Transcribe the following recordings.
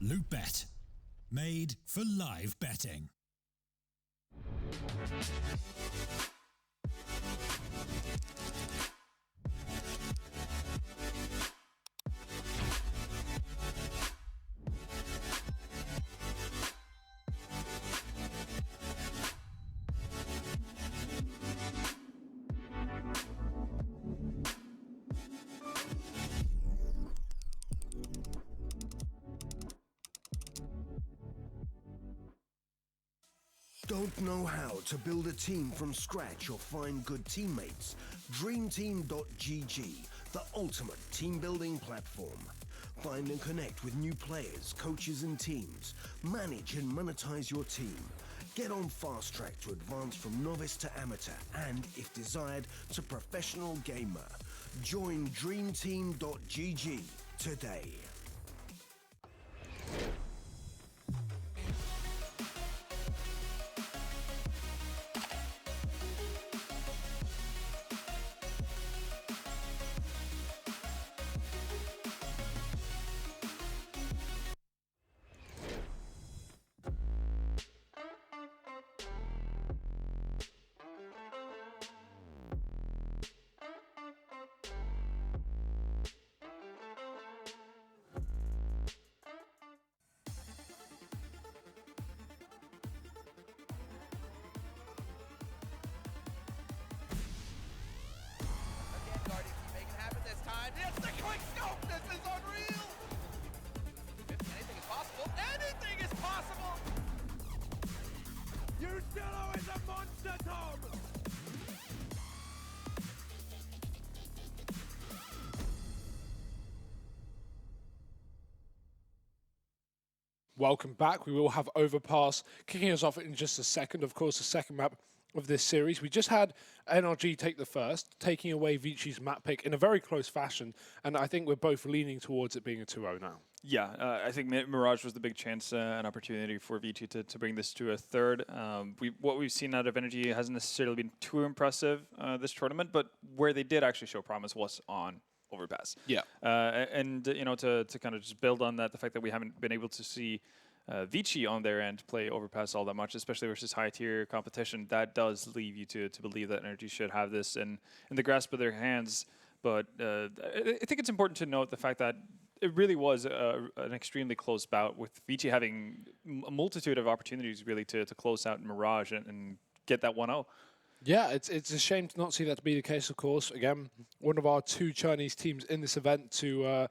Loot Bet. Made for live betting. Don't know how to build a team from scratch or find good teammates? DreamTeam.gg, the ultimate team building platform. Find and connect with new players, coaches and teams. Manage and monetize your team. Get on fast track to advance from novice to amateur and, if desired, to professional gamer. Join DreamTeam.gg today. It's the quick scope! This is unreal! Anything is possible! Anything is possible! Ustillo is a monster, Tom! Welcome back. We will have Overpass kicking us off in just a second. Of course, the second map of this series. We just had NRG take the first, taking away VG's map pick in a very close fashion, and I think we're both leaning towards it being a 2-0 now. Yeah, I think Mirage was the big chance and opportunity for VG to bring this to a third. What we've seen out of Energy hasn't necessarily been too impressive this tournament, but where they did actually show promise was on overpass. Yeah. And you know, to kind of just build on that, the fact that we haven't been able to see Vici on their end play overpass all that much, especially versus high tier competition, that does leave you to believe that Energy should have this in the grasp of their hands. But I think it's important to note the fact that it really was an extremely close bout, with Vici having a multitude of opportunities really to close out Mirage and get that 1-0. Yeah, it's a shame to not see that to be the case, of course. Again, one of our two Chinese teams in this event to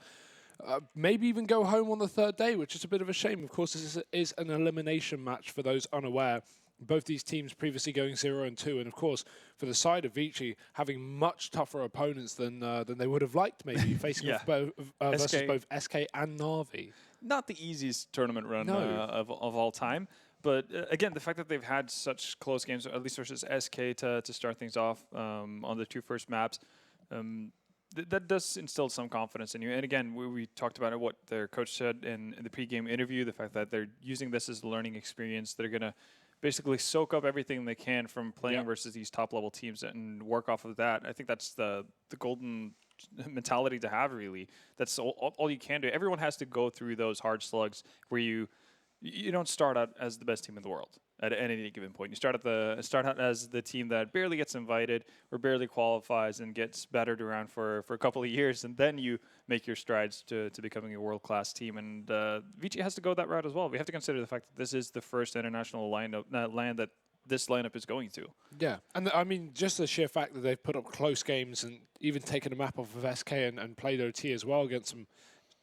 maybe even go home on the third day, which is a bit of a shame. Of course, this is an elimination match for those unaware. Both these teams previously going 0-2, and of course, for the side of Vici, having much tougher opponents than they would have liked, maybe facing versus both SK and Na'Vi. Not the easiest tournament run of all time. But again, the fact that they've had such close games, at least versus SK to start things off on the two first maps, that does instill some confidence in you. And again, we talked about what their coach said in the pregame interview, the fact that they're using this as a learning experience. They're going to basically soak up everything they can from playing versus these top-level teams and work off of that. I think that's the golden mentality to have, really. That's all you can do. Everyone has to go through those hard slugs where you don't start out as the best team in the world at any given point. You start out as the team that barely gets invited or barely qualifies and gets battered around for a couple of years, and then you make your strides to becoming a world-class team. And VG has to go that route as well. We have to consider the fact that this is the first international land that this lineup is going to. Yeah, and I mean, just the sheer fact that they've put up close games and even taken a map off of SK and played OT as well against them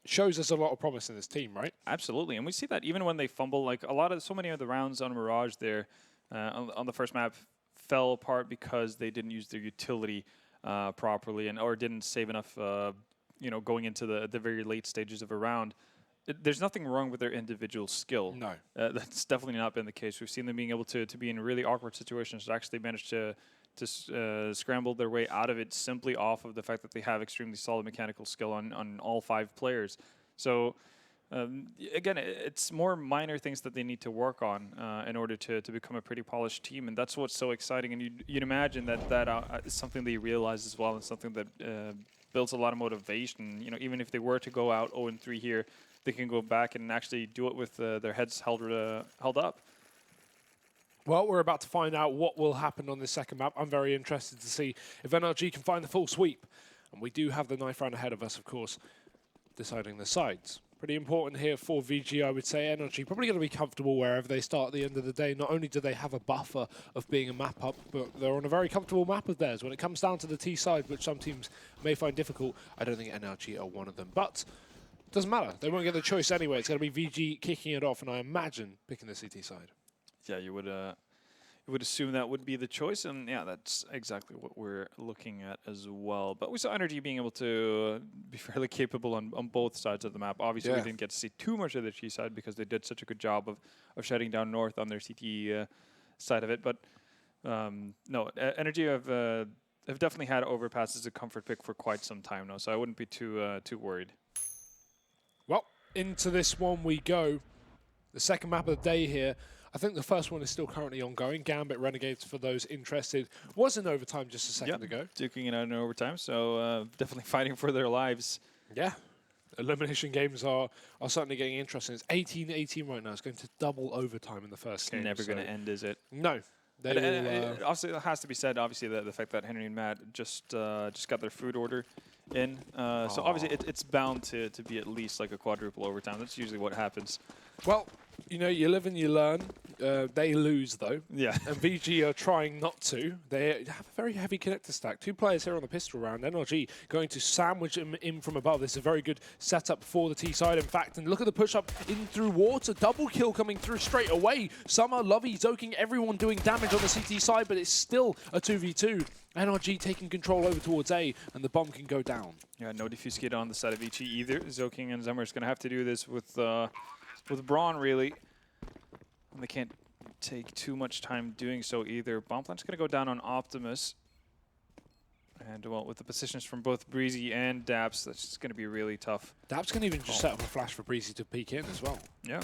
shows us a lot of promise in this team, right? Absolutely, and we see that even when they fumble. Like so many of the rounds on Mirage there on the first map fell apart because they didn't use their utility properly or didn't save enough, going into the very late stages of a round. There's nothing wrong with their individual skill. No. That's definitely not been the case. We've seen them being able to be in really awkward situations to actually manage to scramble their way out of it simply off of the fact that they have extremely solid mechanical skill on all 5 players. So, again, it's more minor things that they need to work on in order to become a pretty polished team, and that's what's so exciting. And you'd imagine that is something they realize as well, and something that builds a lot of motivation. Even if they were to go out 0-3 here, they can go back and actually do it with their heads held up. Well, we're about to find out what will happen on this second map. I'm very interested to see if NRG can find the full sweep. And we do have the knife round ahead of us, of course, deciding the sides. Pretty important here for VG, I would say. NRG probably going to be comfortable wherever they start at the end of the day. Not only do they have a buffer of being a map up, but they're on a very comfortable map of theirs. When it comes down to the T side, which some teams may find difficult, I don't think NRG are one of them. But it doesn't matter. They won't get the choice anyway. It's going to be VG kicking it off, and I imagine picking the CT side. Yeah, you would assume that would be the choice, and yeah, that's exactly what we're looking at as well. But we saw NRG being able to be fairly capable on both sides of the map. Obviously, we didn't get to see too much of the T side because they did such a good job of shutting down North on their CT side of it. But no, NRG have definitely had overpass as a comfort pick for quite some time now, so I wouldn't be too worried. Well, into this one we go. The second map of the day here. I think the first one is still currently ongoing. Gambit Renegades, for those interested, was in overtime just a second ago. Duking it out in overtime, so definitely fighting for their lives. Yeah. Elimination games are certainly getting interesting. It's 18-18 right now. It's going to double overtime in the first game. Never going to end, is it? No. And obviously, it has to be said, obviously, the fact that Henry and Matt just got their food order in. So obviously, it's bound to be at least like a quadruple overtime. That's usually what happens. Well, you know, you live and you learn. They lose, though. Yeah. And VG are trying not to. They have a very heavy connector stack. 2 players here on the pistol round. NRG going to sandwich them in from above. This is a very good setup for the T side, in fact. And look at the push-up in through water. Double kill coming through straight away. Summer, Lovey, Zoking, everyone doing damage on the CT side, but it's still a 2v2. NRG taking control over towards A, and the bomb can go down. Yeah, no defuse kit on the side of VG either. Zoking and Zummer is going to have to do this with Braun, really. And they can't take too much time doing so either. Bomb plant's going to go down on Optimus. And, well, with the positions from both Breezy and Daps, that's just going to be really tough. Daps can even just set up a flash for Breezy to peek in as well. Yeah.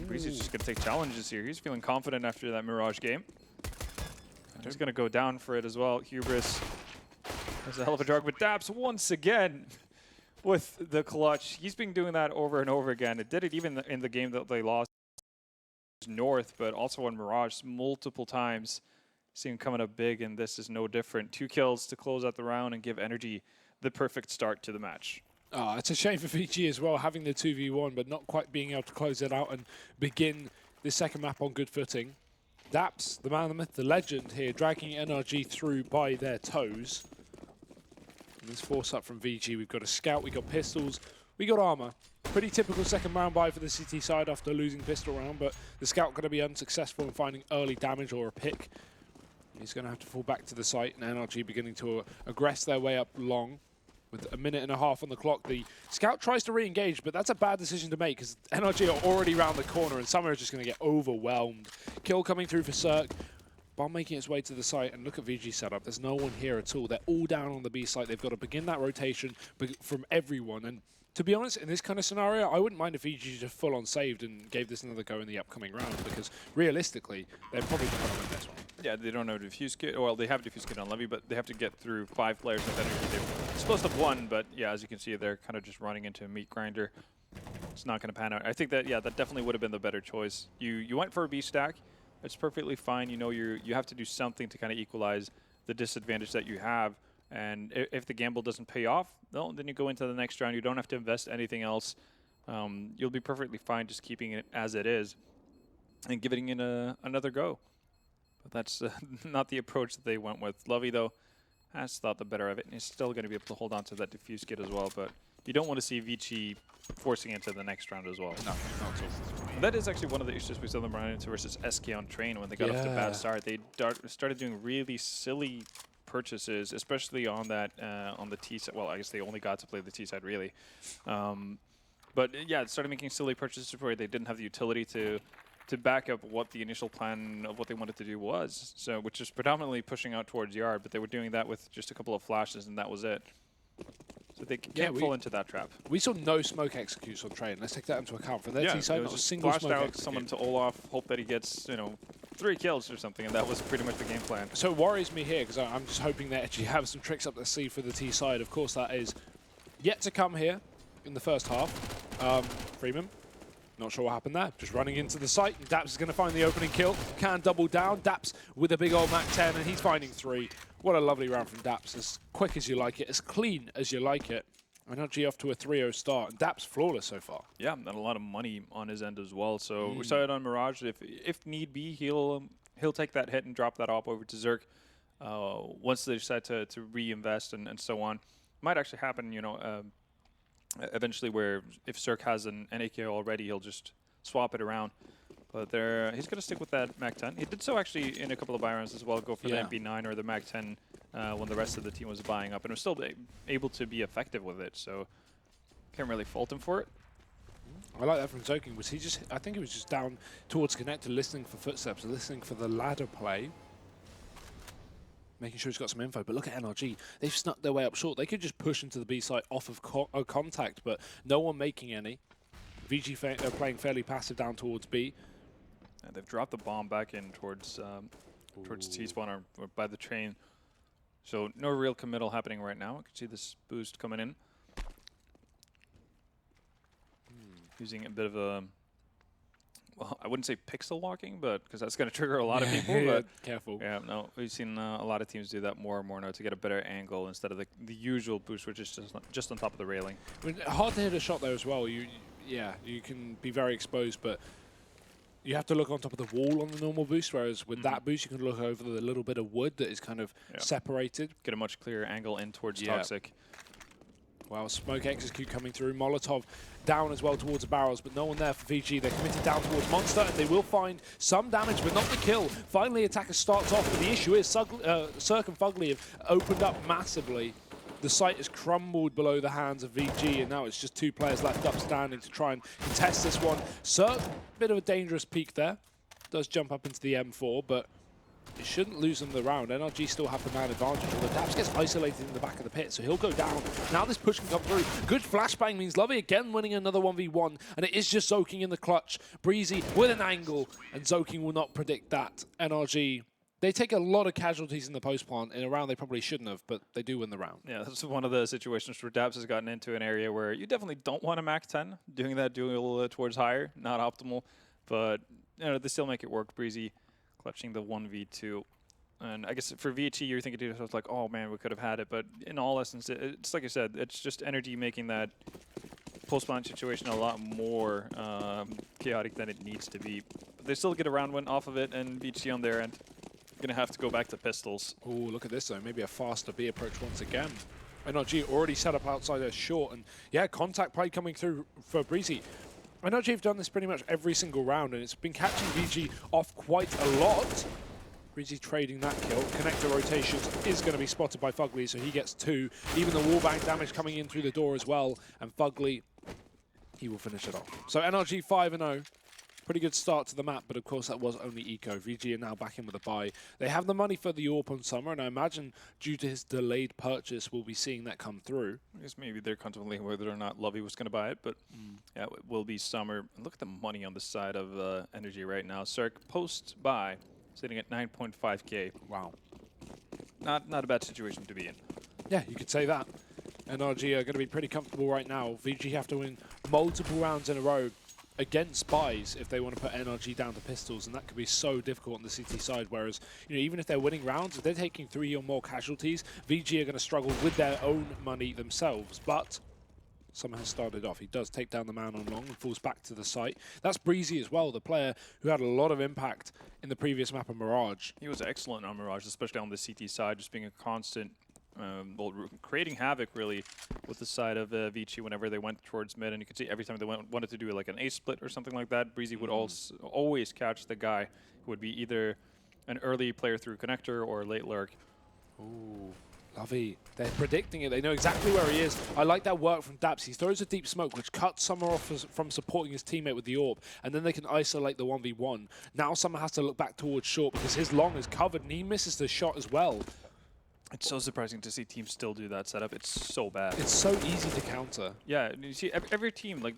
Breezy's just going to take challenges here. He's feeling confident after that Mirage game. And he's going to go down for it as well. Hubris has a hell of a drug, but Daps once again with the clutch. He's been doing that over and over again. It did it even in the game that they lost North, but also on Mirage multiple times. See him coming up big, and this is no different. 2 kills to close out the round and give NRG the perfect start to the match. Oh, it's a shame for VG as well, having the 2v1, but not quite being able to close it out and begin this second map on good footing. Daps, the man, the myth, the legend here, dragging NRG through by their toes. And this force up from VG. We've got a scout, we've got pistols, we got armor. Pretty typical second round buy for the CT side after losing pistol round, but the scout going to be unsuccessful in finding early damage or a pick. He's going to have to fall back to the site, and NRG beginning to aggress their way up long. With a minute and a half on the clock, the scout tries to re-engage, but that's a bad decision to make because NRG are already round the corner, and Summer is just going to get overwhelmed. Kill coming through for Cirque. Bomb making its way to the site, and look at VG's setup. There's no one here at all. They're all down on the B site. They've got to begin that rotation from everyone. And to be honest, in this kind of scenario, I wouldn't mind if VG just full-on saved and gave this another go in the upcoming round, because realistically, they're probably going to win this one. Yeah, they don't have a diffuse kit. Well, they have a diffuse kit on Levy, but they have to get through 5 players with energy. They're supposed to have 1, but yeah, as you can see, they're kind of just running into a meat grinder. It's not going to pan out. I think that, yeah, that definitely would have been the better choice. You went for a B stack. It's perfectly fine. You know, you have to do something to kind of equalize the disadvantage that you have. And if the gamble doesn't pay off, well, then you go into the next round. You don't have to invest anything else. You'll be perfectly fine just keeping it as it is and giving it another go. But that's not the approach that they went with. Lovey, though, has thought the better of it, and he's still going to be able to hold on to that diffuse kit as well. But you don't want to see Vici forcing into the next round as well. No, not at all. That is actually one of the issues we saw them run into versus SK on Train when they got off to a bad start. They started doing really silly purchases, especially on that on the T side. Well, I guess they only got to play the T side really, but yeah, it started making silly purchases where they didn't have the utility to back up what the initial plan of what they wanted to do was. So, which is predominantly pushing out towards yard, but they were doing that with just a couple of flashes, and that was it. So they can't fall into that trap. We saw no smoke executes on Train. Let's take that into account. For their T side, not a single flashed smoke out execute. someone to Olaf, hope that he gets 3 kills or something, and that was pretty much the game plan. So it worries me here because I'm just hoping they actually have some tricks up their sleeve for the T side. Of course, that is yet to come here in the first half. Freeman, not sure what happened there. Just running into the site. Daps is going to find the opening kill. Can double down. Daps with a big old Mac 10, and he's finding 3. What a lovely round from Daps. As quick as you like it, as clean as you like it. NRG off to a 3-0 start, and Daps flawless so far. Yeah, and a lot of money on his end as well. So we saw it on Mirage. If need be, he'll take that hit and drop that op over to Zerk. Once they decide to reinvest and so on, might actually happen. You know, eventually, where if Zerk has an AK already, he'll just swap it around. But he's going to stick with that Mac 10. He did so actually in a couple of buy rounds as well. Go for the MP9 or the Mac 10 when the rest of the team was buying up, and was still able to be effective with it. So can't really fault him for it. I like that from Zoking. Was he just? I think he was just down towards connector, listening for footsteps, listening for the ladder play, making sure he's got some info. But look at NRG. They've snuck their way up short. They could just push into the B site off of contact, but no one making any. VG playing fairly passive down towards B. And they've dropped the bomb back in towards T-spawn or by the train. So no real committal happening right now. I can see this boost coming in. Using a bit of a, well, I wouldn't say pixel locking, but because that's going to trigger a lot of people. But careful. Yeah, no, we've seen a lot of teams do that more and more now to get a better angle instead of the usual boost, which is just on top of the railing. I mean, hard to hit a shot there as well. You can be very exposed, but you have to look on top of the wall on the normal boost, whereas with that boost, you can look over the little bit of wood that is kind of separated. Get a much clearer angle in towards Toxic. Well, Smoke execute coming through. Molotov down as well towards the barrels, but no one there for VG. They're committed down towards Monster, and they will find some damage, but not the kill. Finally, attacker starts off, but the issue is Cirque and Fugly have opened up massively. The site has crumbled below the hands of VG, and now it's just 2 players left up standing to try and contest this one. Cirque, bit of a dangerous peak there. Does jump up into the M4, but it shouldn't lose them the round. NRG still have the man advantage, although Daps gets isolated in the back of the pit, so he'll go down. Now this push can come through. Good flashbang means Lovey again winning another 1v1, and it is just Zoking in the clutch. Breezy with an angle, and Zoking will not predict that. NRG, they take a lot of casualties in the post plant. In a round they probably shouldn't have, but they do win the round. Yeah, that's one of the situations where Daps has gotten into an area where you definitely don't want a Mac 10. Doing that dual towards higher, not optimal, but you know, they still make it work. Breezy clutching the 1v2. And I guess for VHE, you're thinking to yourself like, oh man, we could have had it. But in all essence, it's like I said, it's just energy making that post-plant situation a lot more chaotic than it needs to be. But they still get a round win off of it, and VHE on their end going to have to go back to pistols. Oh, look at this though. Maybe a faster B approach once again. NRG already set up outside their short, and yeah, contact play coming through for Breezy. NRG have done this pretty much every single round, and it's been catching VG off quite a lot. Breezy trading that kill. Connector rotations is going to be spotted by Fugly, so he gets 2. Even the wallbang damage coming in through the door as well, and Fugly, he will finish it off. So NRG 5-0. Pretty good start to the map, but of course that was only eco. VG are now back in with a buy. They have the money for the AWP on Summer, and I imagine due to his delayed purchase, we'll be seeing that come through. I guess maybe they're contemplating whether or not Lovey was going to buy it, but yeah, it will be Summer. And look at the money on the side of Energy right now. Cirque post-buy sitting at 9.5K. Wow. Not a bad situation to be in. Yeah, you could say that. NRG are going to be pretty comfortable right now. VG have to win multiple rounds in a row against buys if they want to put NRG down to pistols, and that could be so difficult on the CT side, whereas, you know, even if they're winning rounds, if they're taking 3 or more casualties, VG are going to struggle with their own money themselves. But Summer has started off. He does take down the man on long and falls back to the site. That's Breezy as well, the player who had a lot of impact in the previous map of Mirage. He was excellent on Mirage, especially on the CT side, just being a constant, well, creating havoc really with the side of VG whenever they went towards mid, and you could see every time they wanted to do like an ace split or something like that, Breezy would always catch the guy who would be either an early player through connector or late lurk. Ooh, Lovey. They're predicting it. They know exactly where he is. I like that work from Daps. He throws a deep smoke, which cuts Summer off from supporting his teammate with the AWP, and then they can isolate the 1v1. Now Summer has to look back towards short because his long is covered, and he misses the shot as well. It's so surprising to see teams still do that setup. It's so bad. It's so easy to counter. Yeah, you see, every team like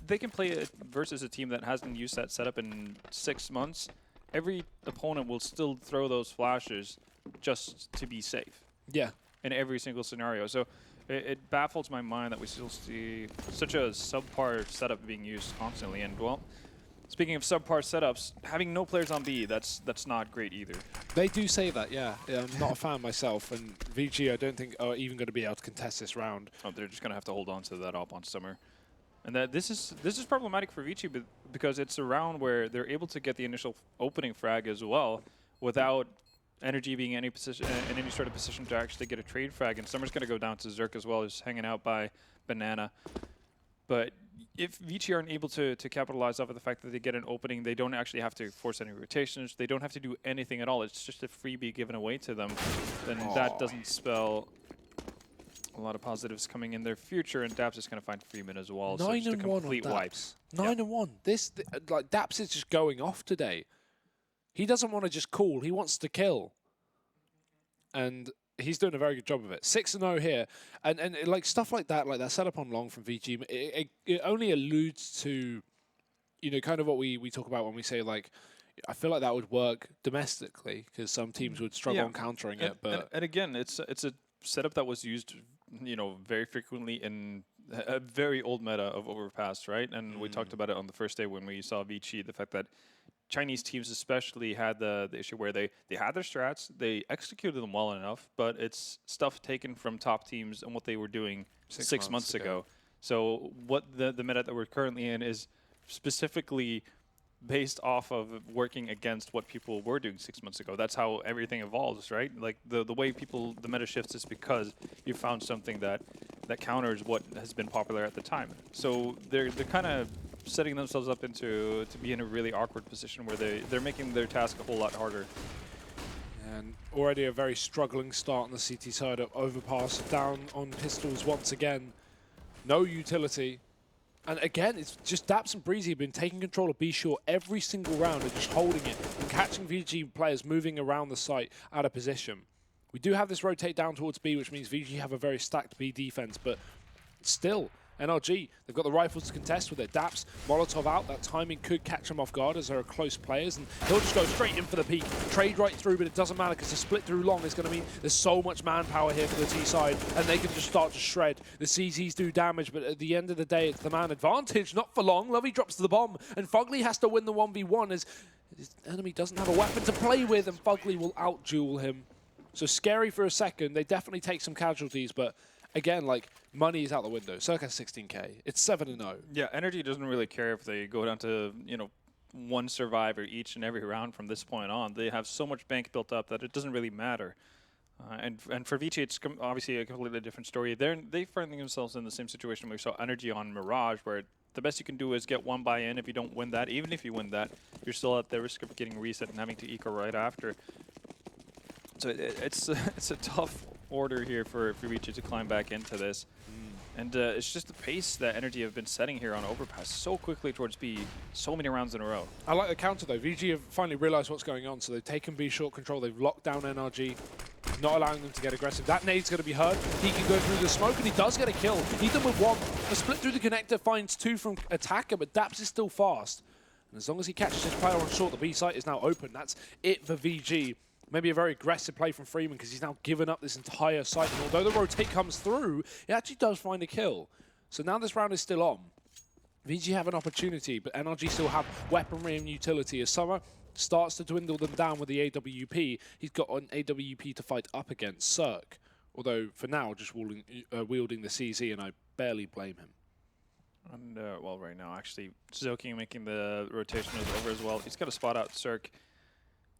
they can play it versus a team that hasn't used that setup in 6 months. Every opponent will still throw those flashes just to be safe. Yeah. In every single scenario. So It baffles my mind that we still see such a subpar setup being used constantly. And well, speaking of subpar setups, having no players on B, that's not great either. They do say that, yeah. I'm not a fan myself, and VG I don't think are even going to be able to contest this round. Oh, they're just going to have to hold on to that op on Summer. And that this is problematic for Vici because it's a round where they're able to get the initial opening frag as well without NRG being in any position, in any sort of position to actually get a trade frag. And Summer's going to go down to Zerk as well, just hanging out by Banana. But if Vici aren't able to capitalize off of the fact that they get an opening, they don't actually have to force any rotations. They don't have to do anything at all. It's just a freebie given away to them. Then that doesn't spell a lot of positives coming in their future. And Daps is going to find Freeman as well. 9 so just and a 1 complete on wipe. Daps. 9 and 1. Like Daps is just going off today. He doesn't want to just call. He wants to kill. And he's doing a very good job of it. 6-0 here. And like stuff like that setup on long from VG, it only alludes to, you know, kind of what we talk about when we say, like, I feel like that would work domestically because some teams would struggle on countering it. But and again, it's a setup that was used, you know, very frequently in a very old meta of overpass, right? And we talked about it on the first day when we saw VG, the fact that Chinese teams especially had the issue where they had their strats, they executed them well enough, but it's stuff taken from top teams and what they were doing six months ago. So what the meta that we're currently in is specifically based off of working against what people were doing 6 months ago. That's how everything evolves, right? Like the way the meta shifts is because you found something that counters what has been popular at the time. So they're kind of setting themselves up to be in a really awkward position where they're making their task a whole lot harder. And already a very struggling start on the CT side of overpass, down on pistols once again. No utility. And again, it's just Daps and Breezy have been taking control of B Shore every single round and just holding it and catching VG players moving around the site out of position. We do have this rotate down towards B, which means VG have a very stacked B defense, but still, NRG, they've got the rifles to contest with it. Daps, Molotov out, that timing could catch him off guard as there are close players, and he'll just go straight in for the peak. Trade right through, but it doesn't matter because the split through long is going to mean there's so much manpower here for the T side, and they can just start to shred. The CZs do damage, but at the end of the day, it's the man advantage, not for long. Lovey drops to the bomb, and Fugly has to win the 1v1 as his enemy doesn't have a weapon to play with, and Fugly will out-duel him. So scary for a second. They definitely take some casualties, but again, like, money is out the window. Circa 16K. It's 7-0. Yeah, NRG doesn't really care if they go down to, you know, one survivor each and every round from this point on. They have so much bank built up that it doesn't really matter. And for VG, it's obviously a completely different story. They find themselves in the same situation we saw NRG on Mirage, where the best you can do is get one buy-in. If you don't win that, even if you win that, you're still at the risk of getting reset and having to eco right after. So it's a tough order here for VG to climb back into this. And it's just the pace that NRG have been setting here on overpass so quickly towards B, so many rounds in a row. I like the counter though. VG have finally realized what's going on, so they've taken B short control. They've locked down NRG, not allowing them to get aggressive. That nade's going to be heard. He can go through the smoke, and he does get a kill. He's done with one. The split through the connector finds two from attacker, but Daps is still fast. And as long as he catches his player on short, the B site is now open. That's it for VG. Maybe a very aggressive play from Freeman because he's now given up this entire site. And although the rotate comes through, he actually does find a kill. So now this round is still on. VG have an opportunity, but NRG still have weaponry and utility. As Summer starts to dwindle them down with the AWP, he's got an AWP to fight up against Cirque. Although, for now, just wielding the CZ, and I barely blame him. And, well, right now, actually, Zoking making the rotation is over as well. He's got to spot out Cirque.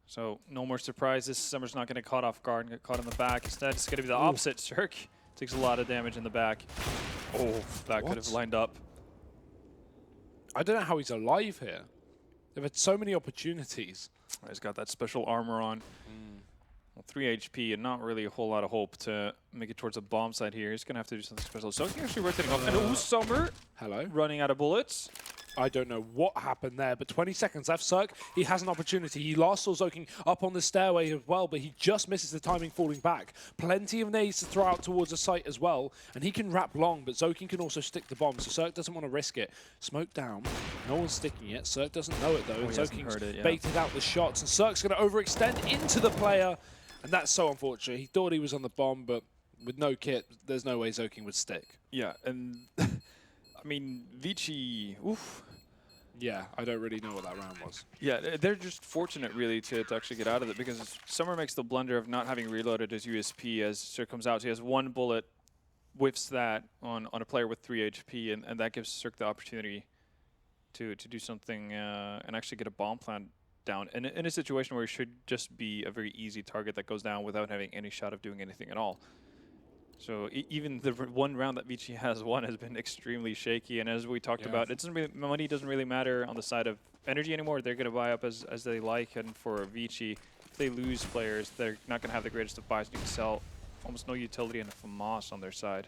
So, no more surprises. Summer's not going to get caught off guard and get caught in the back. Instead, it's going to be the opposite. Cirque takes a lot of damage in the back. Oh, that could have lined up. I don't know how he's alive here. They've had so many opportunities. He's got that special armor on. Well, 3 HP and not really a whole lot of hope to make it towards a bomb site here. He's going to have to do something special. So he's actually rotating off. And Summer running out of bullets. I don't know what happened there, but 20 seconds left. Cirque, he has an opportunity. He last saw Zoking up on the stairway as well, but he just misses the timing falling back. Plenty of nades to throw out towards the site as well, and he can wrap long, but Zoking can also stick the bomb, so Cirque doesn't want to risk it. Smoke down. No one's sticking it. Cirque doesn't know it, though. Oh, Zoking's baited out the shots, and Cirque's going to overextend into the player, and that's so unfortunate. He thought he was on the bomb, but with no kit, there's no way Zoking would stick. Yeah, and I mean, Vici, oof. Yeah, I don't really know what that round was. Yeah, they're just fortunate, really, to actually get out of it, because Summer makes the blunder of not having reloaded his USP as Cirque comes out. So he has one bullet, whiffs that on a player with 3 HP, and that gives Cirque the opportunity to do something and actually get a bomb plant down in a situation where it should just be a very easy target that goes down without having any shot of doing anything at all. So even the one round that Vici has won has been extremely shaky, and as we talked about, it doesn't really, money doesn't really matter on the side of NRG anymore. They're going to buy up as they like, and for Vici, if they lose players, they're not going to have the greatest of buys. You can sell almost no utility and a FAMAS on their side.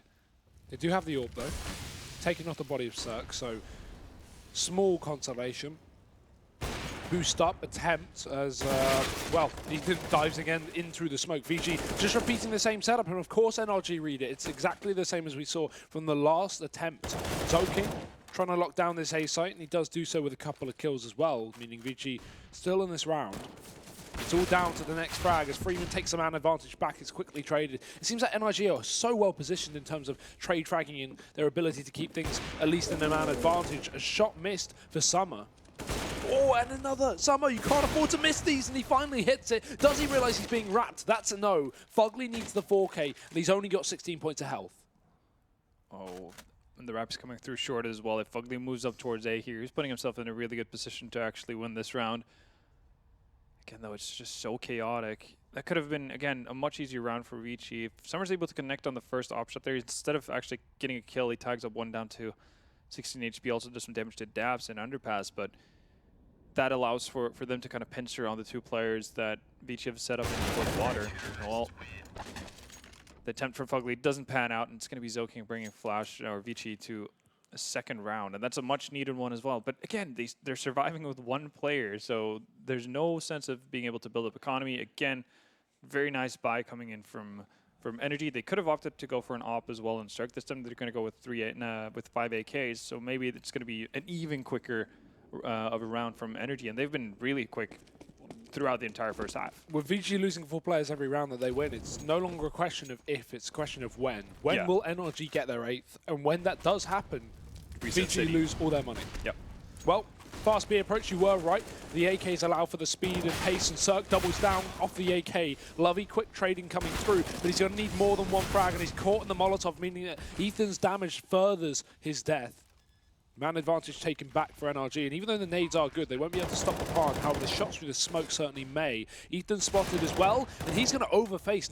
They do have the orb though, taking off the body of Cirque, so small consolation. Boost up attempt as, well, Ethan dives again in through the smoke. VG just repeating the same setup, and of course NRG read it. It's exactly the same as we saw from the last attempt. Zoking trying to lock down this A site, and he does do so with a couple of kills as well, meaning VG still in this round. It's all down to the next frag as Freeman takes a man advantage back. It's quickly traded. It seems like NRG are so well positioned in terms of trade fragging and their ability to keep things at least in a man advantage. A shot missed for Summer. Oh, and another. Summer, you can't afford to miss these, and he finally hits it. Does he realize he's being wrapped? That's a no. Fugly needs the 4K, and he's only got 16 points of health. Oh, and the wrap's coming through short as well. If Fugly moves up towards A here, he's putting himself in a really good position to actually win this round. Again, though, it's just so chaotic. That could have been, again, a much easier round for Vici. If Summer's able to connect on the first op shot there, instead of actually getting a kill, he tags up one down to 16 HP, also does some damage to Dabs and Underpass, but that allows for them to kind of pincer on the two players that Vici have set up in the water. Well, the attempt for Fugly doesn't pan out, and it's going to be Zoking bringing Flash or Vici to a second round, and that's a much needed one as well. But again, they're surviving with one player, so there's no sense of being able to build up economy. Again, very nice buy coming in from NRG. They could have opted to go for an op as well in Stark. This time they're going to go with 5 AKs, so maybe it's going to be an even quicker of a round from NRG, and they've been really quick throughout the entire first half. With VG losing 4 players every round that they win, it's no longer a question of if, it's a question of when. When will NRG get their 8th? And when that does happen, VG lose all their money. Yep. Well, fast B approach, you were right. The AKs allow for the speed and pace, and Cirque doubles down off the AK. Lovey, quick trading coming through, but he's going to need more than one frag, and he's caught in the Molotov, meaning that Ethan's damage furthers his death. Man advantage taken back for NRG, and even though the nades are good, they won't be able to stop the plant. However, the shots through the smoke certainly may. Ethan spotted as well, and he's going to overface.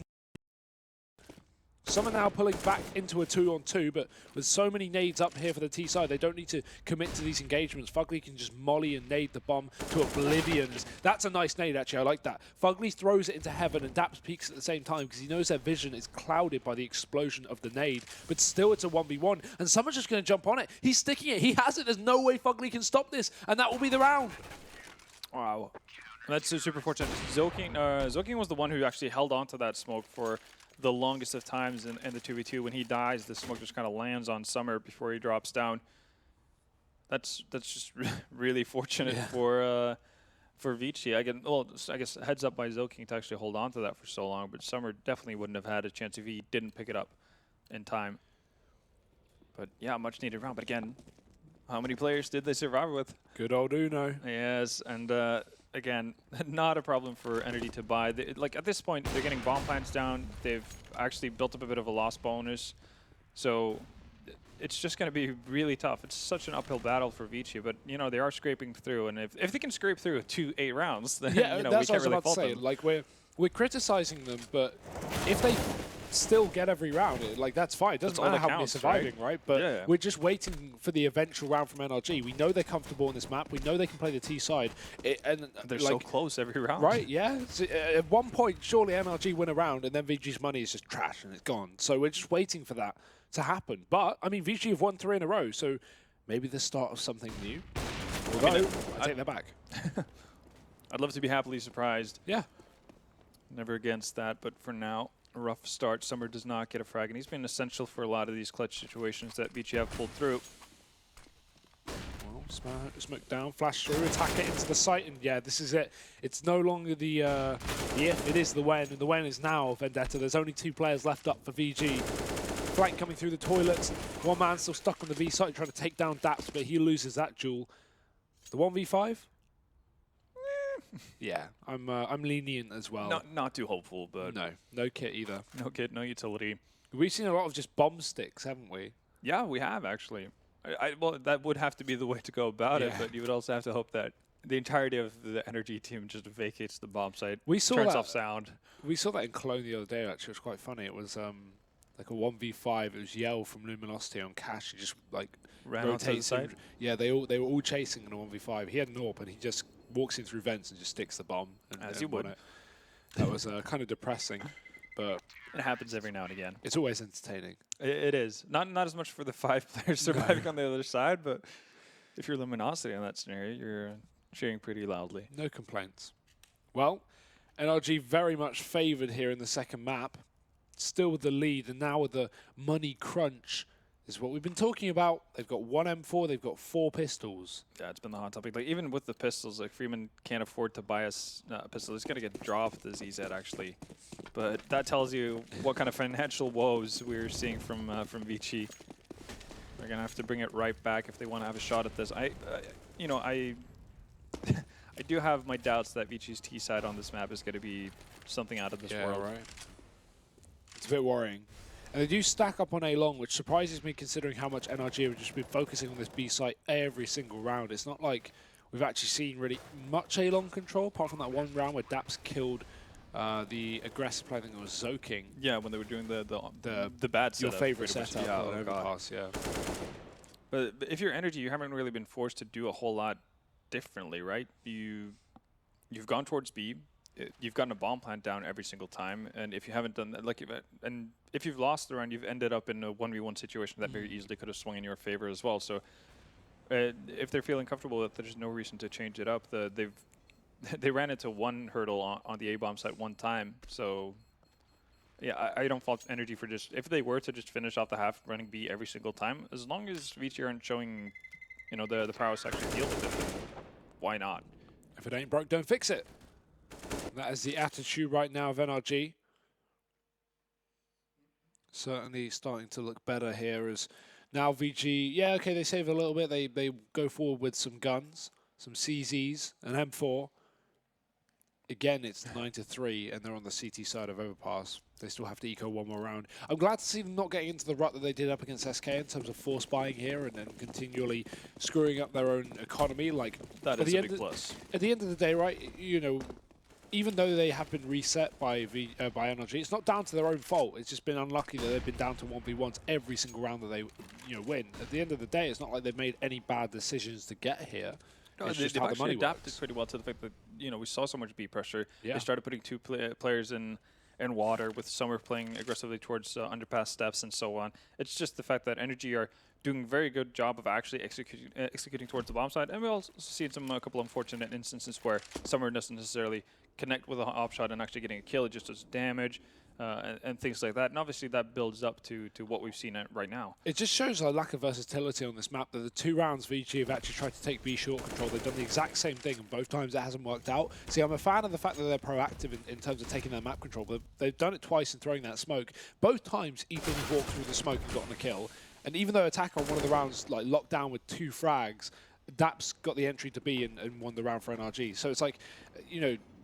Some are now pulling back into a 2-on-2, but with so many nades up here for the T side, they don't need to commit to these engagements. Fugly can just molly and nade the bomb to oblivion. That's a nice nade, actually. I like that. Fugly throws it into heaven, and Daps peeks at the same time because he knows their vision is clouded by the explosion of the nade. But still, it's a 1v1, and someone's just going to jump on it. He's sticking it. He has it. There's no way Fugly can stop this, and that will be the round. Wow. That's super fortunate. Zoking was the one who actually held on to that smoke for the longest of times in the 2v2. When he dies, the smoke just kind of lands on Summer before he drops down. That's just really fortunate for Vici. I guess heads up by Zoking to actually hold on to that for so long, but Summer definitely wouldn't have had a chance if he didn't pick it up in time. But yeah, much needed round. But again, how many players did they survive with? Good old Uno. Yes, and again, not a problem for NRG to buy. Like at this point, they're getting bomb plants down. They've actually built up a bit of a loss bonus, so it's just going to be really tough. It's such an uphill battle for Vici, but you know they are scraping through, and if they can scrape through 2 8 rounds, then yeah, you know, that's we what can't I was really about to fault say. them. Like we're criticizing them, but if they still get every round, like that's fine. It doesn't matter how many surviving, right? But we're just waiting for the eventual round from NRG. We know they're comfortable in this map. We know they can play the T side, and they're like, so close every round. Right? Yeah. So, at one point, surely NRG win a round, and then VG's money is just trash and it's gone. So we're just waiting for that to happen. But I mean, VG have won 3 in a row, so maybe the start of something new. Although I take that back. I'd love to be happily surprised. Yeah. Never against that, but for now, a rough start. Summer does not get a frag, and he's been essential for a lot of these clutch situations that VG have pulled through. Well, Smoke down, flash through, attack it into the site, and yeah, this is it. It's no longer the if, it is the when, and the when is now, Vendetta. There's only 2 players left up for VG. Flank coming through the toilets. One man still stuck on the B site trying to take down Daps, but he loses that duel. The 1v5? Yeah, I'm lenient as well. Not too hopeful, but No kit either. No kit, no utility. We've seen a lot of just bomb sticks, haven't we? Yeah, we have actually. Well, that would have to be the way to go about it, but you would also have to hope that the entirety of the NRG team just vacates the bomb site, turns off sound. We saw that in Cologne the other day, actually. It was quite funny. It was like a 1v5. It was Yell from Luminosity on Cash. He just like ran onto the site. Yeah, they were all chasing in a 1v5. He had an AWP, and he just walks in through vents and just sticks the bomb. As you would. That was kind of depressing, but it happens every now and again. It's always entertaining. It is. Not as much for the 5 players surviving on the other side, but if you're Luminosity in that scenario, you're cheering pretty loudly. No complaints. Well, NRG very much favoured here in the second map. Still with the lead, and now with the money crunch is what we've been talking about. They've got 1 M4, they've got 4 pistols. Yeah, it's been the hot topic. Like, even with the pistols, like, Freeman can't afford to buy a pistol. He's got to get dropped the ZZ, actually. But that tells you what kind of financial woes we're seeing from VG. They're going to have to bring it right back if they want to have a shot at this. I do have my doubts that VG's T side on this map is going to be something out of this world. Right. It's a bit worrying. And they do stack up on A long, which surprises me considering how much NRG have just been focusing on this B site every single round. It's not like we've actually seen really much A long control, apart from that one round where Daps killed the aggressive player. I think it was Zoking. Yeah, when they were doing the bad setup. Your favorite setup, yeah, overpass, yeah. But if you're NRG, you haven't really been forced to do a whole lot differently, right? You've gone towards B. You've gotten a bomb plant down every single time, and if you haven't done that, if you've lost the round, you've ended up in a 1v1 situation that very easily could have swung in your favor as well. So, if they're feeling comfortable that there's no reason to change it up, they ran into one hurdle on the A bomb site one time. So, yeah, I don't fault NRG for if they were to just finish off the half running B every single time, as long as VG aren't showing, the prowess to actually deal with it, why not? If it ain't broke, don't fix it. That is the attitude right now of NRG. Certainly starting to look better here as now VG, yeah, okay, they save a little bit. They go forward with some guns, some CZs, an M4. Again, it's 9-3, and they're on the CT side of overpass. They still have to eco one more round. I'm glad to see them not getting into the rut that they did up against SK in terms of force buying here and then continually screwing up their own economy. Like that is a big plus. At the end of the day, right, even though they have been reset by NRG, it's not down to their own fault. It's just been unlucky that they've been down to 1v1s every single round that they win. At the end of the day, it's not like they've made any bad decisions to get here. No, they've actually adapted pretty well to the fact that we saw so much B pressure. Yeah. They started putting 2 players in water, with Summer playing aggressively towards underpass steps and so on. It's just the fact that NRG are doing a very good job of actually executing towards the bomb side, and we also seen a couple unfortunate instances where Summer doesn't necessarily connect with an op shot and actually getting a kill. It just does damage and things like that. And obviously that builds up to what we've seen right now. It just shows a lack of versatility on this map that the 2 rounds VG have actually tried to take B short control. They've done the exact same thing, and both times it hasn't worked out. See, I'm a fan of the fact that they're proactive in terms of taking their map control, but they've done it twice in throwing that smoke. Both times Ethan walked through the smoke and gotten a kill. And even though Attacker on one of the rounds locked down with 2 frags, Daps got the entry to B and won the round for NRG. So it's like,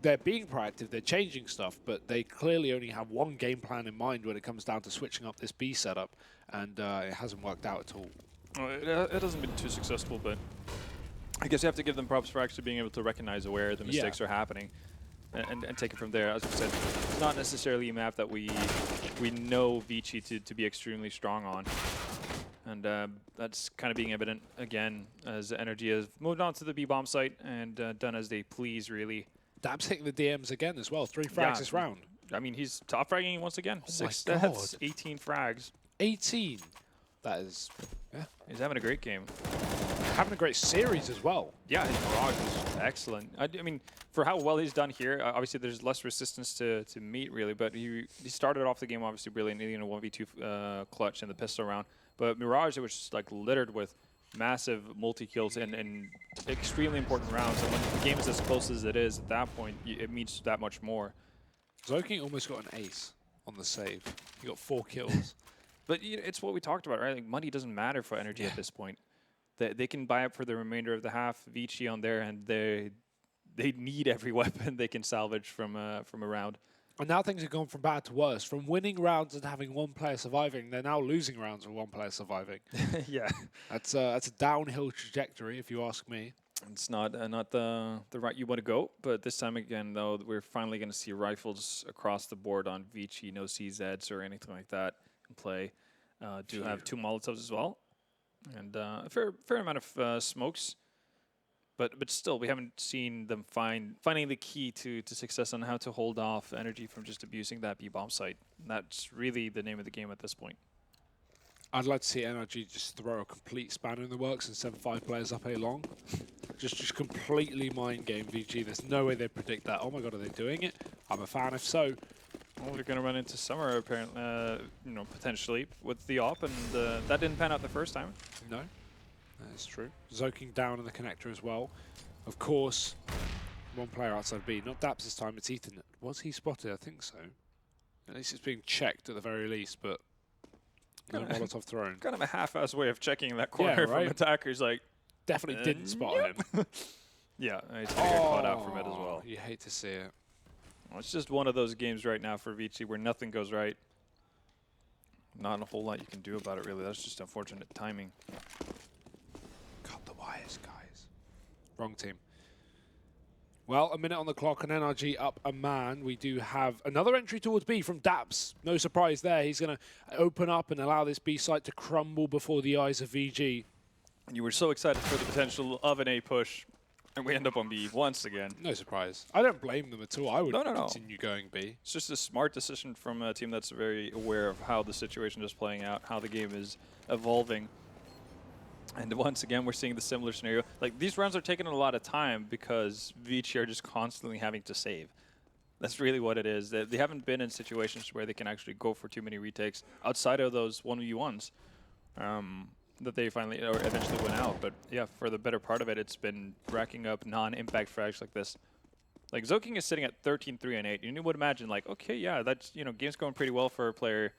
they're being proactive, they're changing stuff, but they clearly only have one game plan in mind when it comes down to switching up this B setup, and it hasn't worked out at all. It hasn't been too successful, but I guess you have to give them props for actually being able to recognize where the mistakes are happening and take it from there. As we said, it's not necessarily a map that we know VG to be extremely strong on. And that's kind of being evident again as NRG has moved on to the B-bomb site and done as they please, really. Daps hitting the DMs again as well. 3 frags this round. I mean, he's top fragging once again. Oh 6 my God. stats, 18 frags. 18. That is, yeah. He's having a great game. Having a great series as well. Yeah, his Mirage is excellent. I mean, for how well he's done here, obviously there's less resistance to meet, really, but he started off the game obviously brilliantly in a 1v2 clutch in the pistol round. But Mirage, it was just littered with massive multi-kills in extremely important rounds. And when the game is as close as it is at that point, it means that much more. Zoking almost got an ace on the save. He got 4 kills. But it's what we talked about, right? Like, money doesn't matter for NRG at this point. They can buy up for the remainder of the half. VG on there, and they need every weapon they can salvage from a round. And now things have gone from bad to worse. From winning rounds and having one player surviving, they're now losing rounds with one player surviving. Yeah, that's a downhill trajectory, if you ask me. It's not the route you want to go. But this time again, though, we're finally going to see rifles across the board on VG, no CZs or anything like that in play. Do have 2 Molotovs as well, and a fair amount of smokes. But still, we haven't seen them finding the key to success on how to hold off NRG from just abusing that B-bomb site. And that's really the name of the game at this point. I'd like to see NRG just throw a complete spanner in the works and send 5 players up A long. just completely mind game VG. There's no way they predict that. Oh my god, are they doing it? I'm a fan if so. Well, we're going to run into Summer apparently, potentially with the op, and that didn't pan out the first time. No. That's true. Zoking down in the connector as well. Of course, one player outside B. Not Daps this time, it's Ethan. Was he spotted? I think so. At least it's being checked at the very least, but no Molotov thrown. Kind of a half-ass way of checking that corner from attackers. Like, definitely didn't spot him. Yeah, he's going to get caught out from it as well. You hate to see it. Well, it's just one of those games right now for VG where nothing goes right. Not a whole lot you can do about it, really. That's just unfortunate timing. Cut the wires, guys. Wrong team. Well, a minute on the clock and NRG up a man. We do have another entry towards B from Daps. No surprise there. He's going to open up and allow this B site to crumble before the eyes of VG. You were so excited for the potential of an A push, and we end up on B once again. No surprise. I don't blame them at all. I would no. continue going B. It's just a smart decision from a team that's very aware of how the situation is playing out, how the game is evolving. And once again, we're seeing the similar scenario. Like, these rounds are taking a lot of time because VG are just constantly having to save. That's really what it is. They haven't been in situations where they can actually go for too many retakes outside of those 1v1s that they finally or eventually win out. But yeah, for the better part of it, it's been racking up non-impact frags like this. Like, Zoking is sitting at 13-3 and 8. You would imagine, like, okay, yeah, that's, game's going pretty well for a player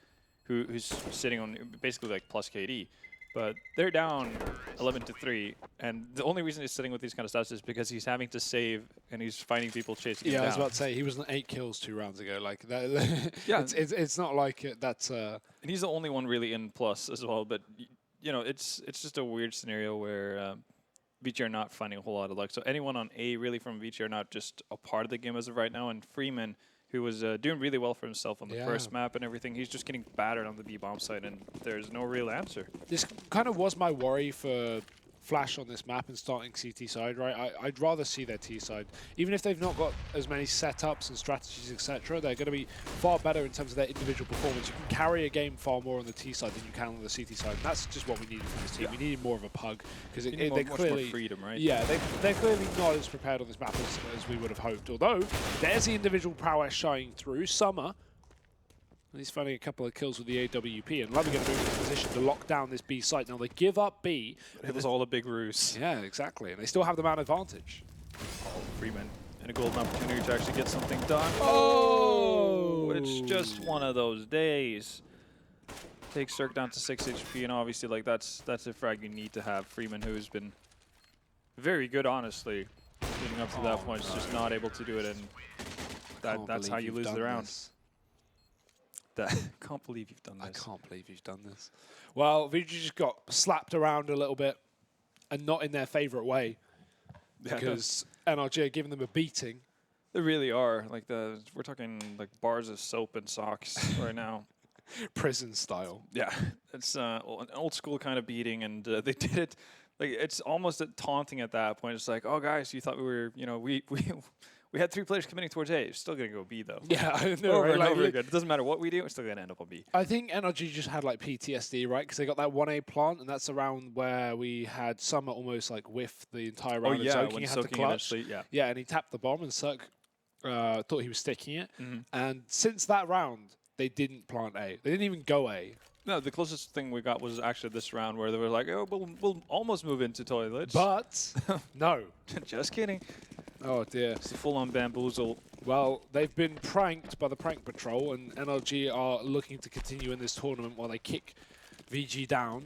who's sitting on basically like plus KD. But they're down 11-3, and the only reason he's sitting with these kind of stats is because he's having to save and he's finding people chasing him down. Yeah, I was about to say he was 8 kills 2 rounds ago. Like that, yeah, it's not like that's. And he's the only one really in plus as well. But it's just a weird scenario where VG are not finding a whole lot of luck. So anyone on A really from VG are not just a part of the game as of right now. And Freeman, who was doing really well for himself on the first map and everything, he's just getting battered on the B-bomb side, and there's no real answer. This kind of was my worry for Flash on this map and starting CT side, right? I'd rather see their T side. Even if they've not got as many setups and strategies, etc., they're going to be far better in terms of their individual performance. You can carry a game far more on the T side than you can on the CT side, and that's just what we needed from this team. We needed more of a pug, because they're clearly more freedom, right? Yeah, they're clearly not as prepared on this map as we would have hoped. Although there's the individual prowess shining through. Summer, he's finding a couple of kills with the AWP, and Lovey going to move into position to lock down this B site. Now they give up B. It was all a big ruse. Yeah, exactly. And they still have the man advantage. Oh, Freeman, and a golden opportunity to actually get something done. Oh! It's just one of those days. Takes Cirque down to 6 HP, and obviously, like, that's a frag you need to have. Freeman, who's been very good, honestly, leading up to that point, is just not able to do it, and that's how you lose the round. I can't believe you've done this. I can't believe you've done this. Well, VG just got slapped around a little bit, and not in their favourite way, because NRG are giving them a beating. They really are. Like, we're talking like bars of soap and socks right now. Prison style. Yeah, it's an old school kind of beating, and they did it. Like, it's almost taunting at that point. It's like, oh guys, you thought we were, we had 3 players committing towards A. It's still going to go B, though. Yeah, I know, over right? and over again. It doesn't matter what we do, it's still going to end up on B. I think NRG just had, like, PTSD, right? Because they got that 1A plant, and that's around where we had Summer almost, like, whiff the entire round. Oh, yeah, when had the clutch. Yeah, and he tapped the bomb, and Cirque thought he was sticking it. And since that round, they didn't plant A. They didn't even go A. No, the closest thing we got was actually this round where they were like, oh, we'll almost move into toilets. But no. Just kidding. Oh dear. It's a full-on bamboozle. Well, they've been pranked by the Prank Patrol, and NRG are looking to continue in this tournament while they kick VG down.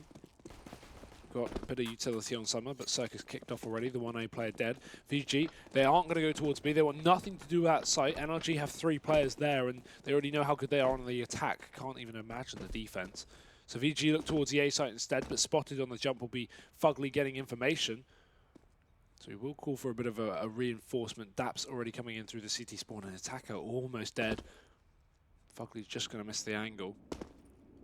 Got a bit of utility on Summer, but Circus kicked off already. The 1A player dead. VG, they aren't going to go towards B. They want nothing to do with that site. NRG have 3 players there, and they already know how good they are on the attack. Can't even imagine the defense. So VG look towards the A site instead, but spotted on the jump will be Fugly getting information. So we will call for a bit of a reinforcement. Daps already coming in through the CT spawn, and Attacker almost dead. Fugly's just going to miss the angle.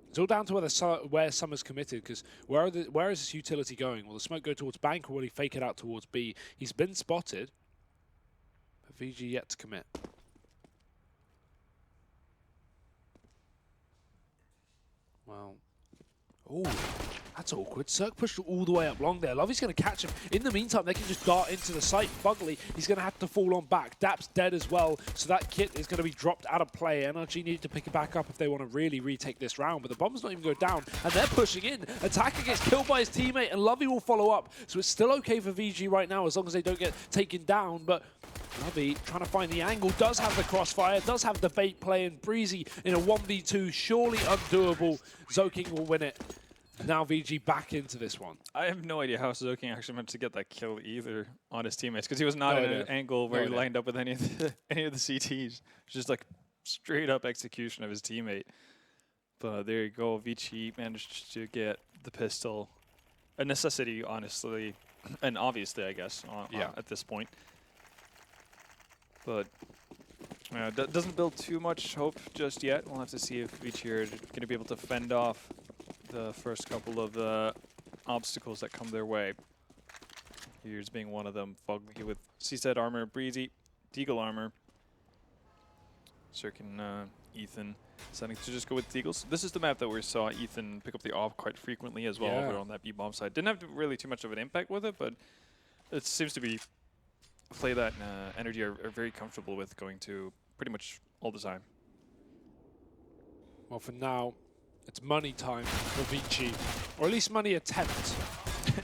It's all down to where Summer's committed, because where is this utility going? Will the smoke go towards Bank, or will he fake it out towards B? He's been spotted, but VG yet to commit. Well, oh, that's awkward. Cirque pushed all the way up long there. Lovey's going to catch him. In the meantime, they can just dart into the site. Fugly, he's going to have to fall on back. Dap's dead as well, so that kit is going to be dropped out of play. NRG need to pick it back up if they want to really retake this round, but the bomb's not even go down, and they're pushing in. Attacker gets killed by his teammate, and Lovey will follow up, so it's still okay for VG right now as long as they don't get taken down, but Lovey trying to find the angle, does have the crossfire, does have the bait playing. Breezy in a 1v2, surely undoable. Zoking will win it. Now VG back into this one. I have no idea how Zoking actually managed to get that kill either on his teammates, because he was not in an angle where he lined up with any of the CTs. It's just like straight up execution of his teammate. But there you go. VG managed to get the pistol. A necessity, honestly, and obviously, I guess, at this point. But doesn't build too much hope just yet. We'll have to see if VG are going to be able to fend off the first couple of obstacles that come their way. Here's being one of them. Fugly with Seaside armor, Breezy, Deagle armor. Cirque and Ethan deciding to just go with Deagles. This is the map that we saw Ethan pick up the AWP quite frequently as well over on that B-bomb side. Didn't have really too much of an impact with it, but it seems to be a play that NRG are very comfortable with going to pretty much all the time. Well, for now, it's money time for VG, or at least money attempt.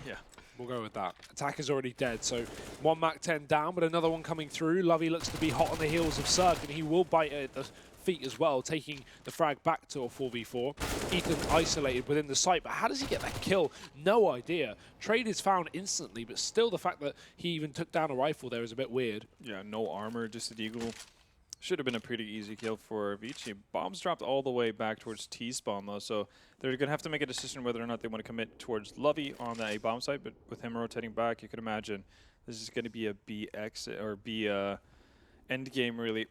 Yeah. We'll go with that. Attacker's already dead, so one Mac 10 down, but another one coming through. Lovey looks to be hot on the heels of Cirque, and he will bite at the feet as well, taking the frag back to a 4v4. Ethan isolated within the site, but how does he get that kill? No idea. Trade is found instantly, but still the fact that he even took down a rifle there is a bit weird. Yeah, no armor, just a Deagle. Should have been a pretty easy kill for VG. Bombs dropped all the way back towards T-spawn, though, so they're going to have to make a decision whether or not they want to commit towards Lovey on that A-bomb site, but with him rotating back, you could imagine this is going to be a B exit, or B end game, really,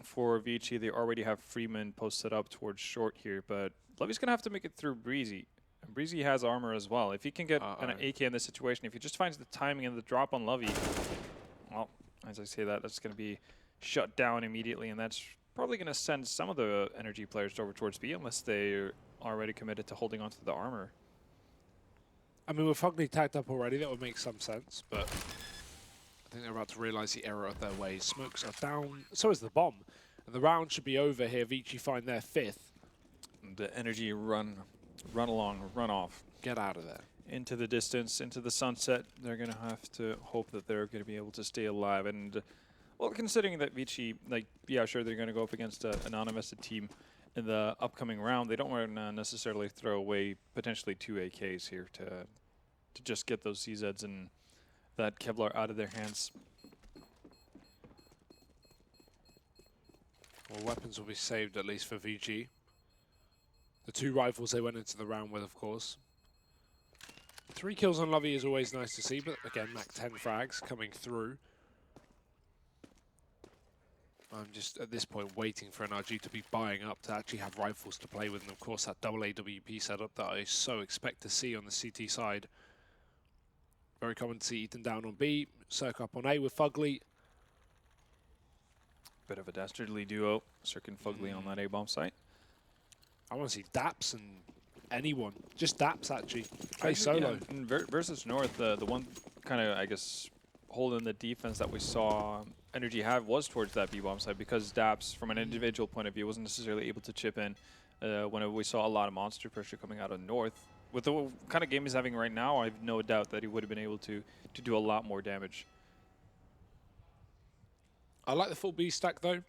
for VG. They already have Freeman posted up towards short here, but Lovey's going to have to make it through Breezy. And Breezy has armor as well. If he can get an AK in this situation, if he just finds the timing and the drop on Lovey, well, as I say that, that's going to be shut down immediately, and that's probably going to send some of the NRG players over towards B unless they're already committed to holding onto the armor. I mean, with Fugly tagged up already, that would make some sense, but I think they're about to realize the error of their ways. Smokes are down, so is the bomb, and the round should be over here. VG find their 5th. And the NRG run along, run off. Get out of there. Into the distance, into the sunset. They're going to have to hope that they're going to be able to stay alive. And well, considering that VG, like, yeah, sure, they're going to go up against an uninvested team in the upcoming round. They don't want to necessarily throw away potentially 2 AKs here to just get those CZs and that Kevlar out of their hands. Well, weapons will be saved at least for VG. The 2 rifles they went into the round with, of course. 3 kills on Lovey is always nice to see, but again, Mac 10 frags coming through. I'm just, at this point, waiting for NRG to be buying up to actually have rifles to play with, and of course that double AWP setup that I so expect to see on the CT side. Very common to see Ethan down on B, Cirque up on A with Fugly. Bit of a dastardly duo, Cirque and Fugly on that A-bomb site. I want to see Daps and anyone, just Daps actually, play solo. Yeah. And versus North, the one kind of, I guess, hole in the defense that we saw NRG have was towards that B-bomb side, because Daps, from an individual point of view, wasn't necessarily able to chip in when we saw a lot of monster pressure coming out of North. With the kind of game he's having right now, I have no doubt that he would have been able to do a lot more damage. I like the full B stack though.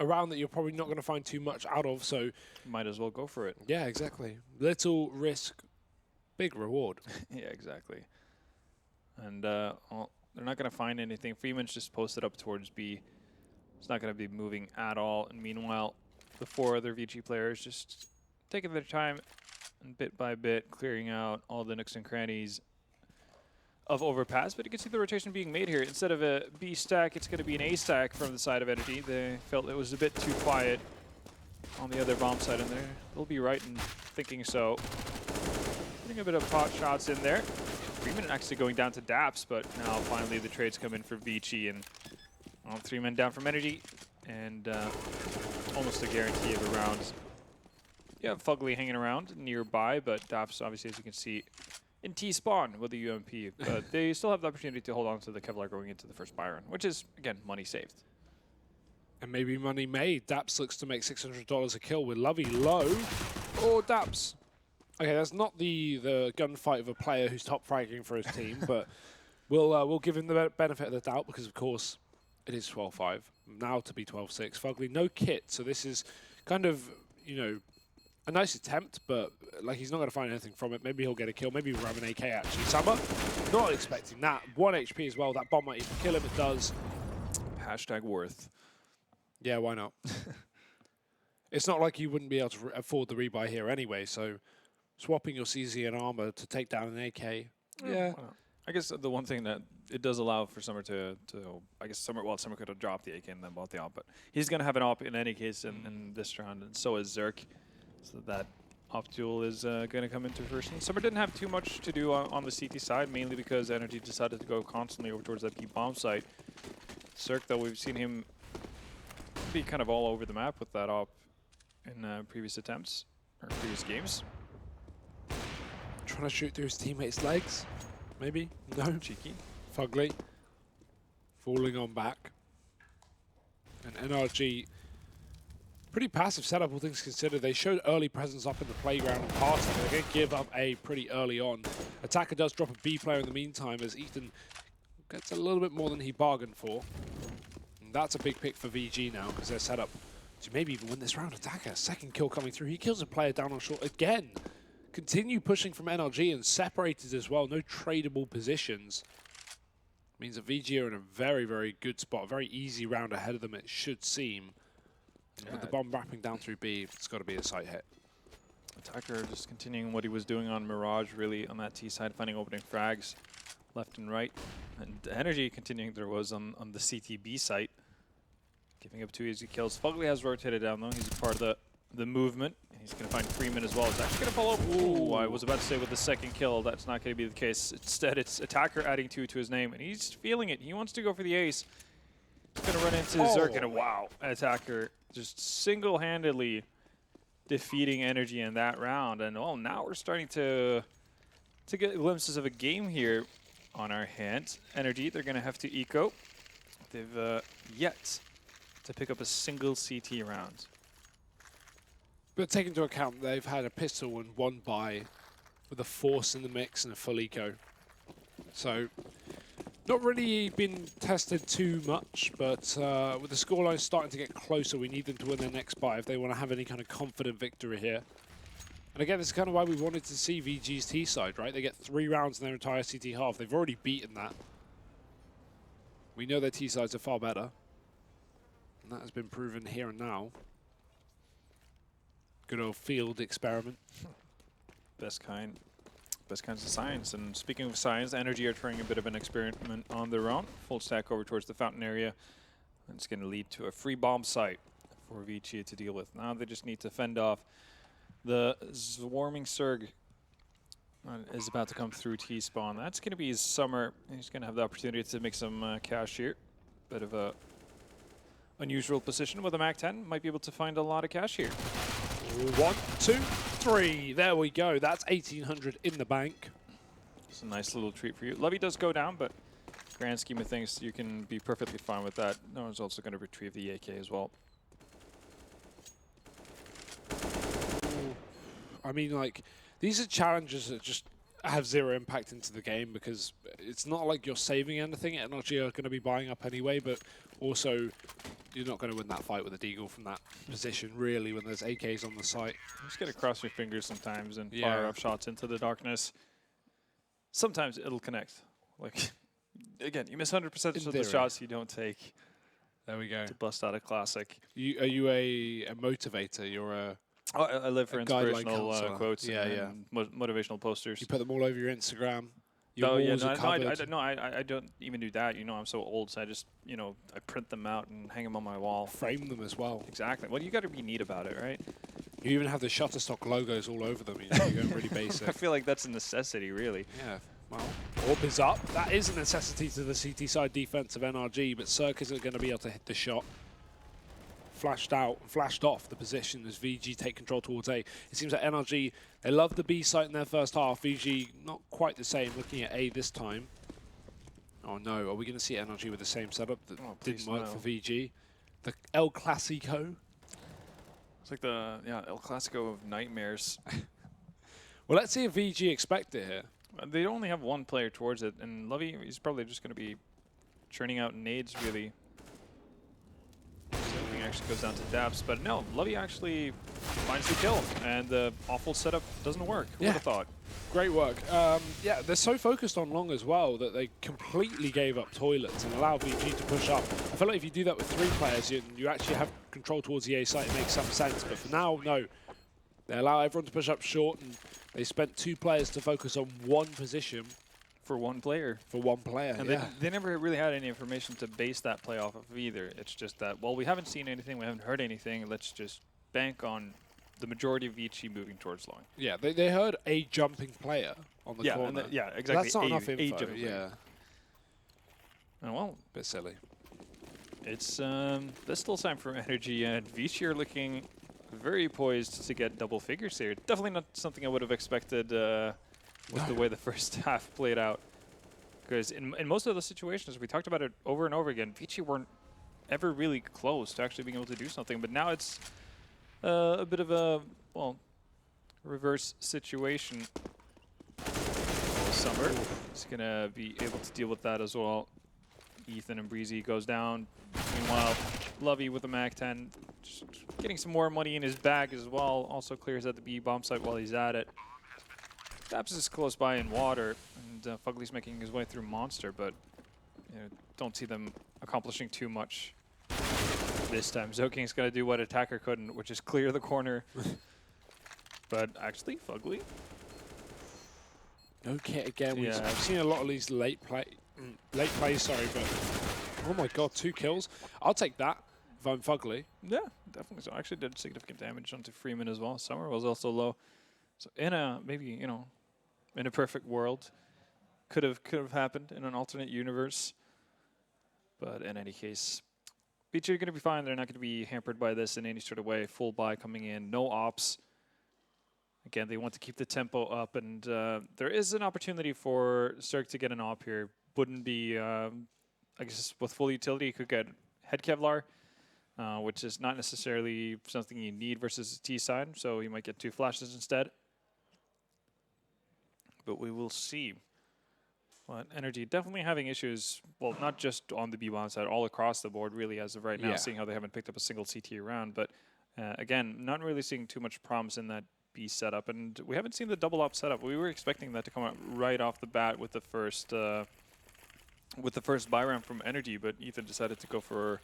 A round that you're probably not going to find too much out of, so Might as well go for it. yeah, exactly. Little risk, big reward. Yeah, exactly. And well, they're not going to find anything. Freeman's just posted up towards B. It's not going to be moving at all. And meanwhile, the 4 other VG players just taking their time and bit by bit clearing out all the nooks and crannies of overpass. But you can see the rotation being made here. Instead of a B stack, it's going to be an A stack from the side of NRG. They felt it was a bit too quiet on the other bomb side, and they'll be right in thinking so. Putting a bit of pot shots in there. Freeman actually going down to Daps, but now finally the trades come in for Vici, and 3 men down from NRG, and almost a guarantee of a round. You have Fugly hanging around nearby, but Daps, obviously, as you can see, in T-spawn with the UMP. But they still have the opportunity to hold on to the Kevlar going into the first Byron, which is, again, money saved. And maybe money made. Daps looks to make $600 a kill with Lovey low. Oh, Daps. Okay, that's not the gunfight of a player who's top fragging for his team, but we'll give him the benefit of the doubt because, of course, it is 12-5. Now to be 12-6. Fugly, no kit, so this is kind of, you know, a nice attempt, but like he's not going to find anything from it. Maybe he'll get a kill. Maybe we'll have an AK, actually. Summer, not expecting that. 1 HP as well. That bomb might even kill him. It does. Hashtag worth. Yeah, why not? It's not like you wouldn't be able to afford the rebuy here anyway, so swapping your CZ and armor to take down an AK. Yeah. I guess the one thing that it does allow for Summer to I guess Summer could have dropped the AK and then bought the AWP, but he's going to have an AWP in any case in this round, and so is Zerk. So that AWP duel is going to come into fruition. Summer didn't have too much to do on the CT side, mainly because NRG decided to go constantly over towards that B bomb site. Zerk, though, we've seen him be kind of all over the map with that AWP in previous attempts, or previous games. Trying to shoot through his teammates' legs, maybe? No. Cheeky. Fugly. Falling on back. And NRG, pretty passive setup, all things considered. They showed early presence up in the playground and passing. They're going to give up A pretty early on. Attacker does drop a B player in the meantime as Ethan gets a little bit more than he bargained for. And that's a big pick for VG now because they're set up to maybe even win this round. Attacker, second kill coming through. He kills a player down on short again. Continue pushing from NRG and separated as well. No tradable positions. Means that VG are in a very, very good spot. A very easy round ahead of them, it should seem. Yeah. With the bomb wrapping down through B, it's got to be a site hit. Attacker just continuing what he was doing on Mirage, really, on that T side, finding opening frags left and right. And NRG continuing their woes on the CTB site, giving up 2 easy kills. Fugly has rotated down, though. He's a part of the movement. And he's going to find Freeman as well. He's actually going to follow up. Ooh, I was about to say with the second kill, that's not going to be the case. Instead, it's Attacker adding 2 to his name, and he's feeling it. He wants to go for the ace. He's going to run into Zerk, and wow, Attacker just single-handedly defeating NRG in that round. And well, now we're starting to get glimpses of a game here on our hands. NRG, they're going to have to eco. They've yet to pick up a single CT round. But take into account they've had a pistol and 1 buy with a force in the mix and a full eco. So not really been tested too much, but with the scoreline starting to get closer, we need them to win their next buy if they want to have any kind of confident victory here. And again, this is kind of why we wanted to see VG's T side, right? They get 3 rounds in their entire CT half. They've already beaten that. We know their T sides are far better. And that has been proven here and now. Good old field experiment. Best kinds of science. And speaking of science, NRG are trying a bit of an experiment on their own. Full stack over towards the fountain area. And it's going to lead to a free bomb site for Vici to deal with. Now they just need to fend off the swarming Surg. Is about to come through T-spawn. That's going to be his Summer. He's going to have the opportunity to make some cash here. Bit of a unusual position with a MAC-10. Might be able to find a lot of cash here. 1, 2, 3. There we go. That's 1,800 in the bank. It's a nice little treat for you. Lovey does go down, but grand scheme of things, you can be perfectly fine with that. No one's also going to retrieve the AK as well. I mean, like, these are challenges that just have zero impact into the game because it's not like you're saving anything. NRG are going to be buying up anyway, but also you're not going to win that fight with a Deagle from that position, really, when there's AKs on the site. You just got to cross your fingers sometimes and fire off shots into the darkness. Sometimes it'll connect. Like, again, you miss 100% of the shots you don't take. There we go. To bust out a classic. Are you a motivator? You're a... I live for inspirational quotes and motivational posters. You put them all over your Instagram. I don't even do that. You know, I'm so old, so I just, I print them out and hang them on my wall. Frame them as well. Exactly. Well, you got to be neat about it, right? You even have the Shutterstock logos all over them. You're going really basic. I feel like that's a necessity, really. Yeah. Well, Orb is up. That is a necessity to the CT side defense of NRG, but Cirque isn't going to be able to hit the shot. Flashed out, flashed off the position as VG take control towards A. It seems like NRG, they love the B site in their first half. VG, not quite the same, looking at A this time. Oh no, are we going to see NRG with the same setup that didn't work for VG? The El Clasico. It's like the El Clasico of nightmares. Well, let's see if VG expect it here. They only have one player towards it, and Lovey, he's probably just going to be churning out nades, really. Everything actually goes down to Daps, but no, Lovey actually finds the kill, and the awful setup doesn't work. Who would have thought? Great work. Yeah, they're so focused on long as well that they completely gave up toilets and allowed VG to push up. I feel like if you do that with 3 players, you actually have control towards the A site. It makes some sense, but for now, no. They allow everyone to push up short, and they spent 2 players to focus on one position. For one player. For one player, and they never really had any information to base that play off of either. It's just that, well, we haven't seen anything, we haven't heard anything, let's just bank on the majority of Vici moving towards long. Yeah, they heard a jumping player on the corner. Exactly. That's not enough info. Yeah. Oh, well. Bit silly. It's, there's still time for energy, and Vici are looking very poised to get double figures here. Definitely not something I would have expected with the way the first half played out. Because in most of the situations, we talked about it over and over again, Vici weren't ever really close to actually being able to do something. But now it's a bit of a, well, reverse situation. Summer is going to be able to deal with that as well. Ethan and Breezy goes down. Meanwhile, Lovey with the MAC-10, just getting some more money in his bag as well. Also clears at the B bomb site while he's at it. Daps is close by in water, and Fugly's making his way through Monster, but don't see them accomplishing too much this time. Zoking's going to do what Attacker couldn't, which is clear the corner. But actually, Fugly. Okay, again, we've seen a lot of these late plays, but oh my god, 2 kills. I'll take that if I'm Fugly. Yeah, definitely so. Actually did significant damage onto Freeman as well. Summer was also low. So in a, maybe, in a perfect world, could have happened in an alternate universe. But in any case, Beach are going to be fine. They're not going to be hampered by this in any sort of way. Full buy coming in, no ops. Again, they want to keep the tempo up, and there is an opportunity for Cirque to get an op here. Wouldn't be, I guess, with full utility, you could get head Kevlar, which is not necessarily something you need versus T side, so you might get 2 flashes instead. But we will see. But Energy definitely having issues, well, not just on the B-bomb side, all across the board, really, as of right now, seeing how they haven't picked up a single CT round. But again, not really seeing too much promise in that B setup, and we haven't seen the double op setup. We were expecting that to come out right off the bat with the first buy round from Energy, but Ethan decided to go for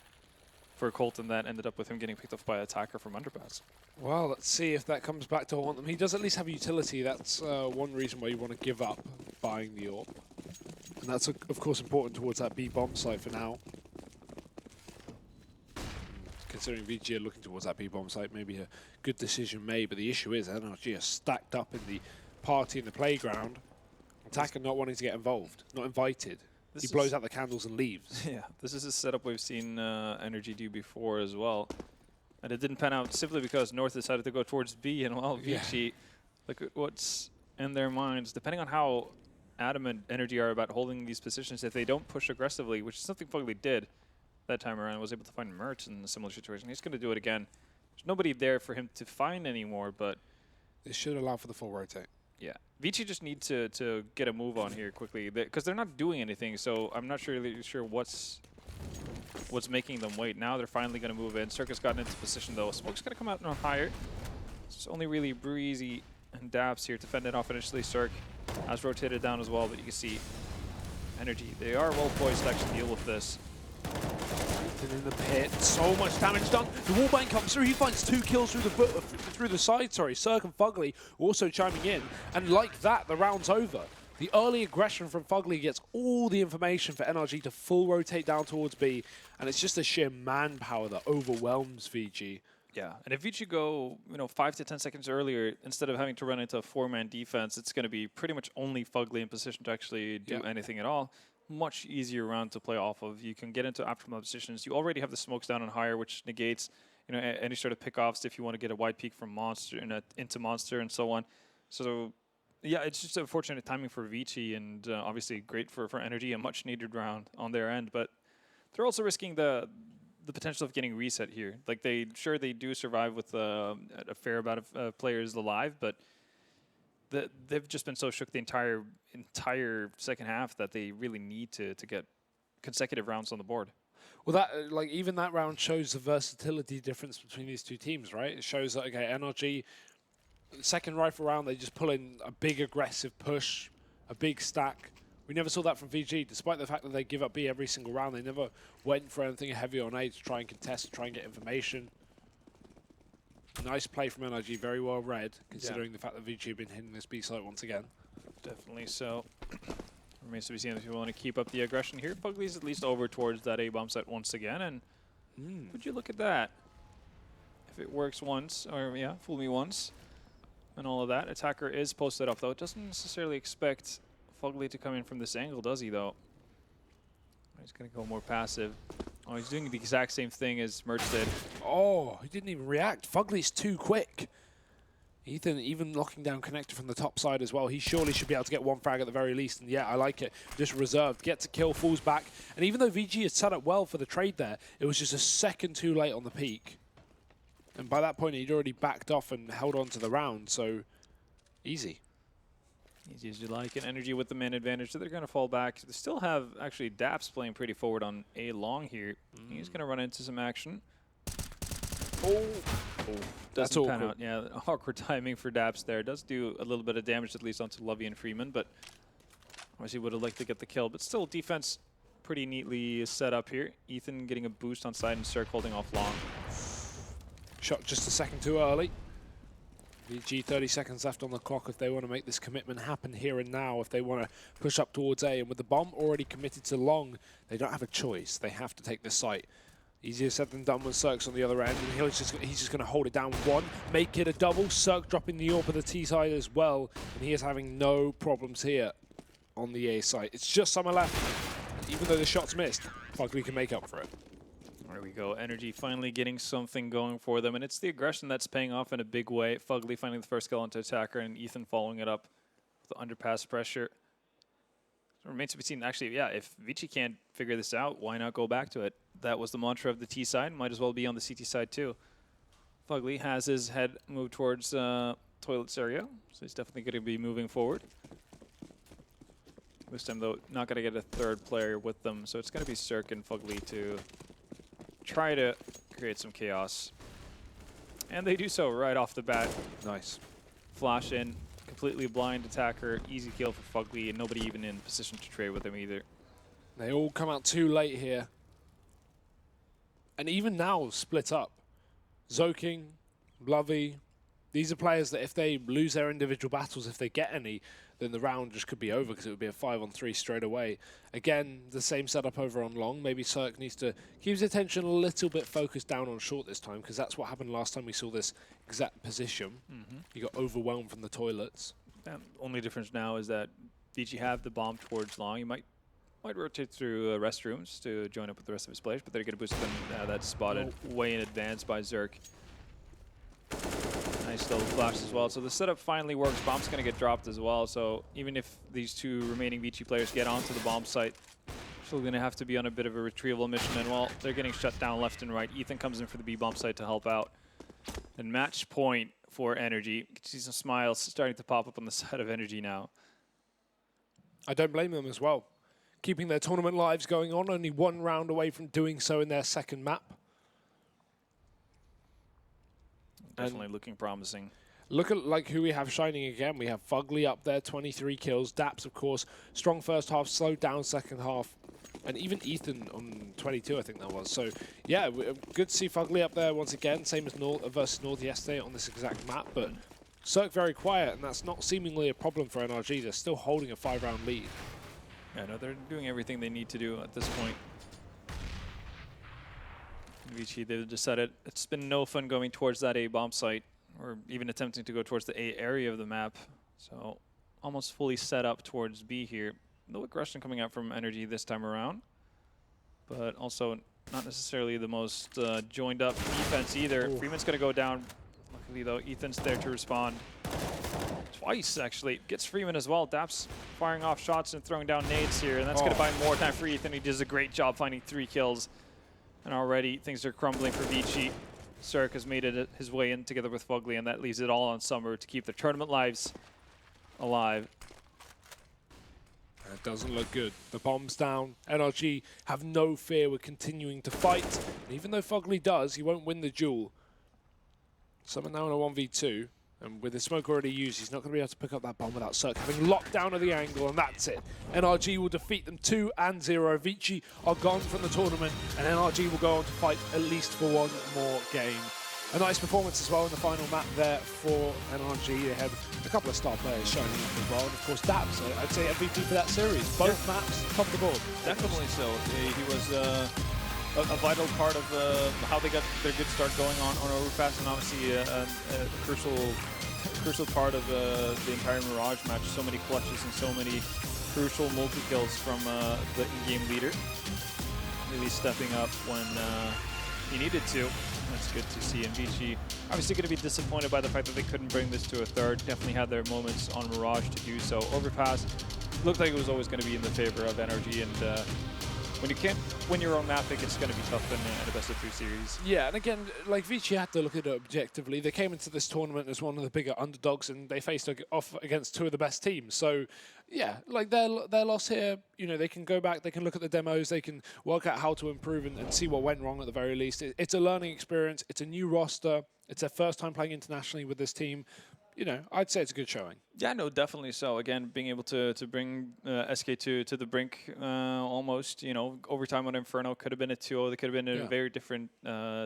Colt, and that ended up with him getting picked up by Attacker from underpass. Well, let's see if that comes back to haunt them. He does at least have utility. That's one reason why you want to give up buying the AWP. And that's, of course, important towards that B bomb site for now. Considering VG are looking towards that B bomb site, maybe a good decision made, but the issue is NRG are stacked up in the party in the playground. Attacker not wanting to get involved, not invited. He blows out the candles and leaves. Yeah, this is a setup we've seen Energy do before as well. And it didn't pan out simply because North decided to go towards B, and well, VG, look at what's in their minds. Depending on how adamant Energy are about holding these positions, if they don't push aggressively, which is something Fugly did that time around, was able to find Mert in a similar situation. He's going to do it again. There's nobody there for him to find anymore, but This should allow for the full rotate. Yeah, VG just need to get a move on here quickly because they're not doing anything. So I'm not really sure what's making them wait. Now they're finally going to move in. Circus gotten into position though. Smoke's going to come out no higher. It's only really Breezy and Daps here to fend it off initially. Cirque has rotated down as well, but you can see Energy. They are well poised to actually deal with this. In the pit, so much damage done. The wallbang comes through. He finds 2 kills through the side. Sorry, Cirque and Fugly also chiming in, and like that, the round's over. The early aggression from Fugly gets all the information for NRG to full rotate down towards B, and it's just the sheer manpower that overwhelms VG. Yeah, and if VG go 5 to 10 seconds earlier, instead of having to run into a 4-man defense, it's going to be pretty much only Fugly in position to actually do anything at all. Much easier round to play off of. You can get into aftermath positions. You already have the smokes down and higher, which negates any sort of pickoffs if you want to get a wide peek from Monster into Monster and so on. So yeah, it's just unfortunate timing for Vici, and obviously great for Energy, a much needed round on their end. But they're also risking the potential of getting reset here. Like they do survive with a fair amount of players alive, but they've just been so shook the entire second half that they really need to get consecutive rounds on the board. Well, that even that round shows the versatility difference between these two teams, right? It shows that, okay, NRG, second rifle round, they just pull in a big aggressive push, a big stack. We never saw that from VG, despite the fact that they give up B every single round. They never went for anything heavy on A to try and contest, to try and get information. Nice play from NRG, very well read, considering the fact that VG have been hitting this B site once again. Definitely so. Remains to be seen if you want to keep up the aggression here. Fugly's at least over towards that A bomb site once again, and would you look at that? If it works once, or yeah, fool me once, and all of that. Attacker is posted up though. It doesn't necessarily expect Fugly to come in from this angle, does he though? He's going to go more passive. Oh, he's doing the exact same thing as Merch did. Oh, he didn't even react. Fugly's too quick. Ethan even locking down connector from the top side as well. He surely should be able to get one frag at the very least. And yeah, I like it. Just reserved. Gets a kill, falls back. And even though VG had set up well for the trade there, it was just a second too late on the peak. And by that point, he'd already backed off and held on to the round. So easy. Easy as you like. And Energy with the man advantage, so they're going to fall back. They still have actually Daps playing pretty forward on A long here. He's going to run into some action. Oh, that's awkward. Out. Yeah, awkward timing for Daps there. Does do a little bit of damage, at least onto Lovey and Freeman, but obviously would have liked to get the kill. But still, defense pretty neatly set up here. Ethan getting a boost on side and Cirque holding off long. Shot just a second too early. VG 30 seconds left on the clock if they want to make this commitment happen here and now, if they want to push up towards A. And with the bomb already committed to long, they don't have a choice. They have to take this site. Easier said than done when Cirque's on the other end, and he's just going to hold it down with one, make it a double. Cirque dropping the AWP of the T side as well, and he is having no problems here on the A site. It's just summer left. Even though the shot's missed, Fugly can make up for it. There we go. Energy finally getting something going for them, and it's the aggression that's paying off in a big way. Fugly finding the first kill onto Attacker, and Ethan following it up with the underpass pressure. It remains to be seen. Actually, yeah, if Vici can't figure this out, why not go back to it? That was the mantra of the T side. Might as well be on the CT side too. Fugly has his head moved towards toilets area, so he's definitely going to be moving forward. This time, though, not going to get a third player with them, so it's going to be Cirque and Fugly to try to create some chaos. And they do so right off the bat. Nice. Flash in, completely blind Attacker, easy kill for Fugly, and nobody even in position to trade with him either. They all come out too late here. And even now, split up. Zoking, Lovey, these are players that if they lose their individual battles, if they get any, then the round just could be over because it would be a 5-on-3 straight away. Again, the same setup over on long. Maybe Cirque needs to keep his attention a little bit focused down on short this time, because that's what happened last time we saw this exact position. He got overwhelmed from the toilets. The only difference now is that VG have the bomb towards long. He might rotate through restrooms to join up with the rest of his players, but they're going to boost them. That's spotted way in advance by Zerk. Nice little flash as well. So the setup finally works. Bomb's going to get dropped as well. So even if these two remaining VG players get onto the bomb site, still going to have to be on a bit of a retrieval mission. And while they're getting shut down left and right, Ethan comes in for the B bomb site to help out. And match point for NRG. You can see some smiles starting to pop up on the side of NRG now. I don't blame them as well. Keeping their tournament lives going on, only one round away from doing so in their second map. Definitely looking promising. Look at like who we have shining again. We have Fugly up there, 23 kills. Daps, of course, strong first half, slowed down second half. And even Ethan on 22, I think that was. So, yeah, good to see Fugly up there once again. Same as versus North yesterday on this exact map. But Cirque very quiet, and that's not seemingly a problem for NRG. They're still holding a 5-round lead. Yeah, no, they're doing everything they need to do at this point. VG, they've decided it's been no fun going towards that A bomb site, or even attempting to go towards the A area of the map. So almost fully set up towards B here. No aggression coming out from NRG this time around, but also not necessarily the most joined up defense either. Ooh. Freeman's going to go down. Luckily though, Ethan's there to respond. Twice, actually. Gets Freeman as well. Daps firing off shots and throwing down nades here, and that's going to buy more time for Ethan. He does a great job finding 3 kills. And already things are crumbling for VG. Cirque has made it his way in together with Fugly, and that leaves it all on Summer to keep the tournament lives alive. That doesn't look good. The bomb's down. NRG have no fear with continuing to fight. And even though Fugly does, he won't win the duel. Summer now in a 1v2. And with his smoke already used, he's not going to be able to pick up that bomb without Cirque having locked down at the angle, and that's it. NRG will defeat them 2-0. Vici are gone from the tournament, and NRG will go on to fight at least for one more game. A nice performance as well in the final map there for NRG. They had a couple of star players shining up as well, and of course Daps, I'd say MVP for that series. Both maps, top of the board. Definitely so. He was a vital part of how they got their good start going on overpass, and obviously a crucial part of the entire Mirage match. So many clutches and so many crucial multi-kills from the in-game leader. Really stepping up when he needed to. That's good to see. And VG obviously going to be disappointed by the fact that they couldn't bring this to a third. Definitely had their moments on Mirage to do so. Overpass looked like it was always going to be in the favor of NRG, and when you can't win your own map, I think it's going to be tough in a best-of-3 series. Yeah, and again, like Vici had to look at it objectively. They came into this tournament as one of the bigger underdogs, and they faced off against 2 of the best teams. So, yeah, like their loss here, you know, they can go back, they can look at the demos, they can work out how to improve and see what went wrong at the very least. It's a learning experience. It's a new roster. It's their first time playing internationally with this team. You know, I'd say it's a good showing. Yeah, no, definitely so. Again, being able to bring SK to the brink almost, you know, overtime on Inferno could have been a 2-0. They could have been in a very different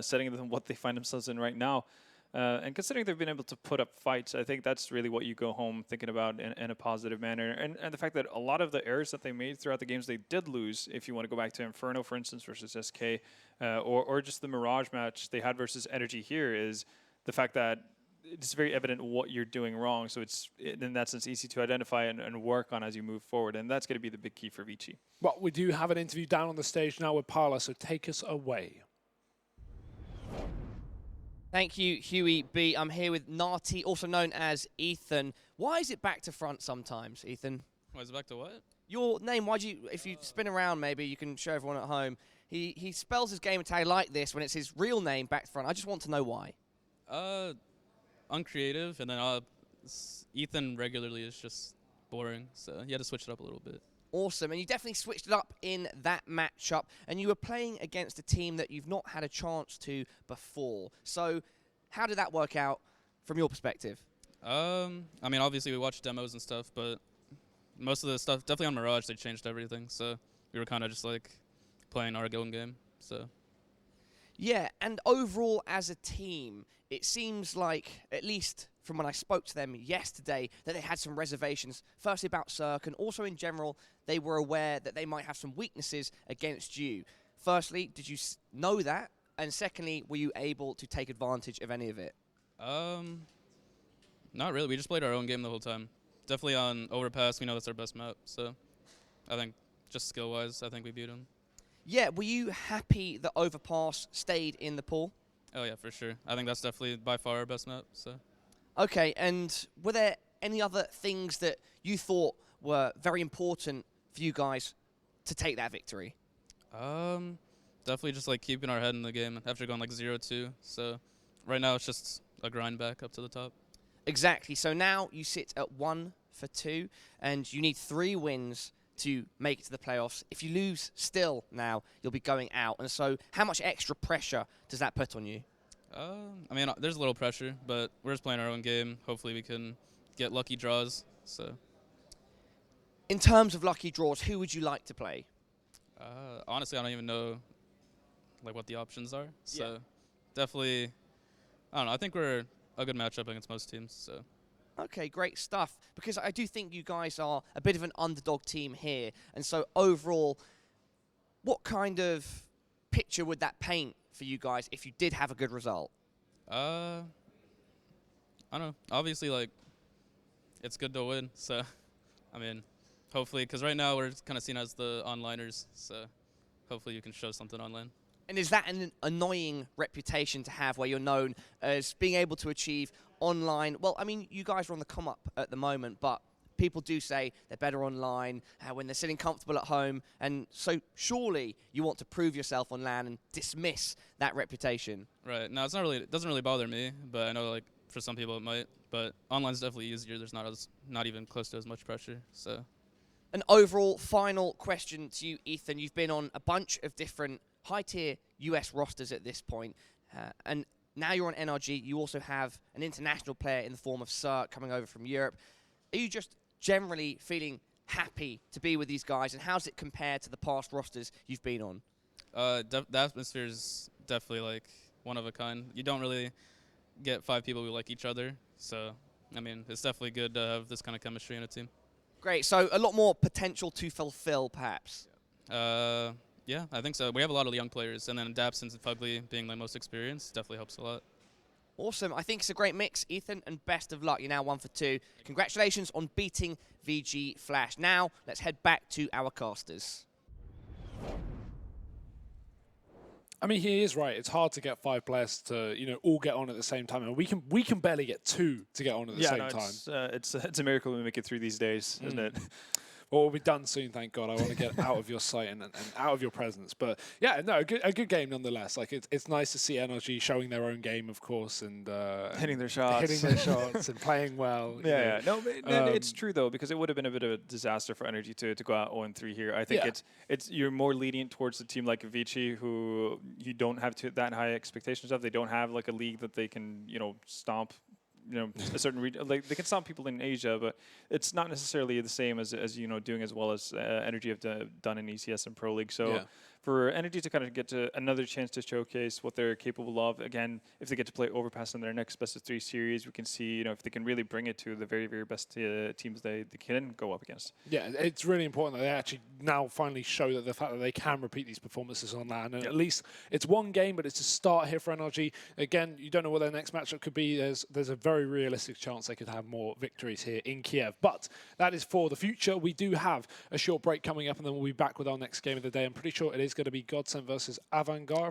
setting than what they find themselves in right now. And considering they've been able to put up fights, I think that's really what you go home thinking about in a positive manner. And the fact that a lot of the errors that they made throughout the games they did lose, if you want to go back to Inferno, for instance, versus SK, or just the Mirage match they had versus NRG here, is the fact that it's very evident what you're doing wrong, so it's in that sense easy to identify and work on as you move forward, and that's going to be the big key for Vici. Well, we do have an interview down on the stage now with Parla, so take us away. Thank you, Huey B. I'm here with Nati, also known as Ethan. Why is it back to front sometimes, Ethan? Why is it back to what? Your name, why'd you, if you spin around maybe, you can show everyone at home. He spells his game tag like this when it's his real name back to front. I just want to know why. Uncreative, and then Ethan regularly is just boring, so you had to switch it up a little bit. Awesome, and you definitely switched it up in that matchup, and you were playing against a team that you've not had a chance to before. So how did that work out from your perspective? I mean, obviously we watched demos and stuff, but most of the stuff, definitely on Mirage, they changed everything, so we were kind of just like playing our own game, so. Yeah, and overall as a team, it seems like, at least from when I spoke to them yesterday, that they had some reservations, firstly about Cirque, and also in general, they were aware that they might have some weaknesses against you. Firstly, did you know that? And secondly, were you able to take advantage of any of it? Not really. We just played our own game the whole time. Definitely on Overpass, we know that's our best map, so I think just skill-wise, I think we beat them. Yeah, were you happy that Overpass stayed in the pool? Oh yeah, for sure. I think that's definitely by far our best map, so. Okay, and were there any other things that you thought were very important for you guys to take that victory? Definitely just like keeping our head in the game after going like 0-2. So right now it's just a grind back up to the top. Exactly. So now you sit at 1 for 2, and you need 3 wins to make it to the playoffs. If you lose still now, you'll be going out. And so how much extra pressure does that put on you? I mean, there's a little pressure, but we're just playing our own game. Hopefully we can get lucky draws. So, In terms of lucky draws, who would you like to play? honestly, I don't even know like what the options are. So, definitely, I don't know. I think we're a good matchup against most teams. So. Okay, great stuff. Because I do think you guys are a bit of an underdog team here. And so overall, what kind of picture would that paint for you guys if you did have a good result? I don't know. Obviously, like, it's good to win. So, I mean, hopefully, because right now we're kind of seen as the onliners. So, hopefully you can show something online. And is that an annoying reputation to have where you're known as being able to achieve online? Well, I mean, you guys are on the come up at the moment, but people do say they're better online when they're sitting comfortable at home. And so surely you want to prove yourself on LAN and dismiss that reputation. Right. No, it's not really. It doesn't really bother me, but I know like for some people it might. But online's definitely easier. There's not even close to as much pressure. So. An overall final question to you, Ethan. You've been on a bunch of different high-tier US rosters at this point, and now you're on NRG. You also have an international player in the form of Sir coming over from Europe. Are you just generally feeling happy to be with these guys, and how's it compare to the past rosters you've been on? The atmosphere is definitely like one of a kind. You don't really get 5 people who like each other, so I mean it's definitely good to have this kind of chemistry in a team. Great. So a lot more potential to fulfill, perhaps. Yeah, I think so. We have a lot of young players, and then Dabsons and Fugly being the most experienced definitely helps a lot. Awesome. I think it's a great mix, Ethan, and best of luck. You're now 1 for 2. Congratulations on beating VG.Flash. Now, let's head back to our casters. I mean, he is right. It's hard to get 5 players to, all get on at the same time, and we can barely get 2 to get on at the same time. It's a miracle we make it through these days, isn't it? Well, we'll be done soon, thank God. I want to get out of your sight and out of your presence. But yeah, no, a good game nonetheless. Like it's nice to see NRG showing their own game, of course, and hitting their shots, and playing well. Yeah. No, it's true though, because it would have been a bit of a disaster for NRG to go out 0-3 here. I think it's you're more lenient towards a team like Vici, who you don't have that high expectations of. They don't have like a league that they can stomp. A certain region, like they can stomp people in Asia, but it's not necessarily the same as doing as well as NRG have done in ECS and Pro League. So for NRG to kind of get to another chance to showcase what they're capable of, again, if they get to play Overpass in their next best of 3 series, we can see if they can really bring it to the very, very best teams they can go up against. Yeah, it's really important that they actually now finally show that the fact that they can repeat these performances on LAN. And at least it's one game, but it's a start here for NRG. Again, you don't know what their next matchup could be. There's a very realistic chance they could have more victories here in Kiev. But that is for the future. We do have a short break coming up, and then we'll be back with our next game of the day. I'm pretty sure it is going to be Godsent versus Avangard,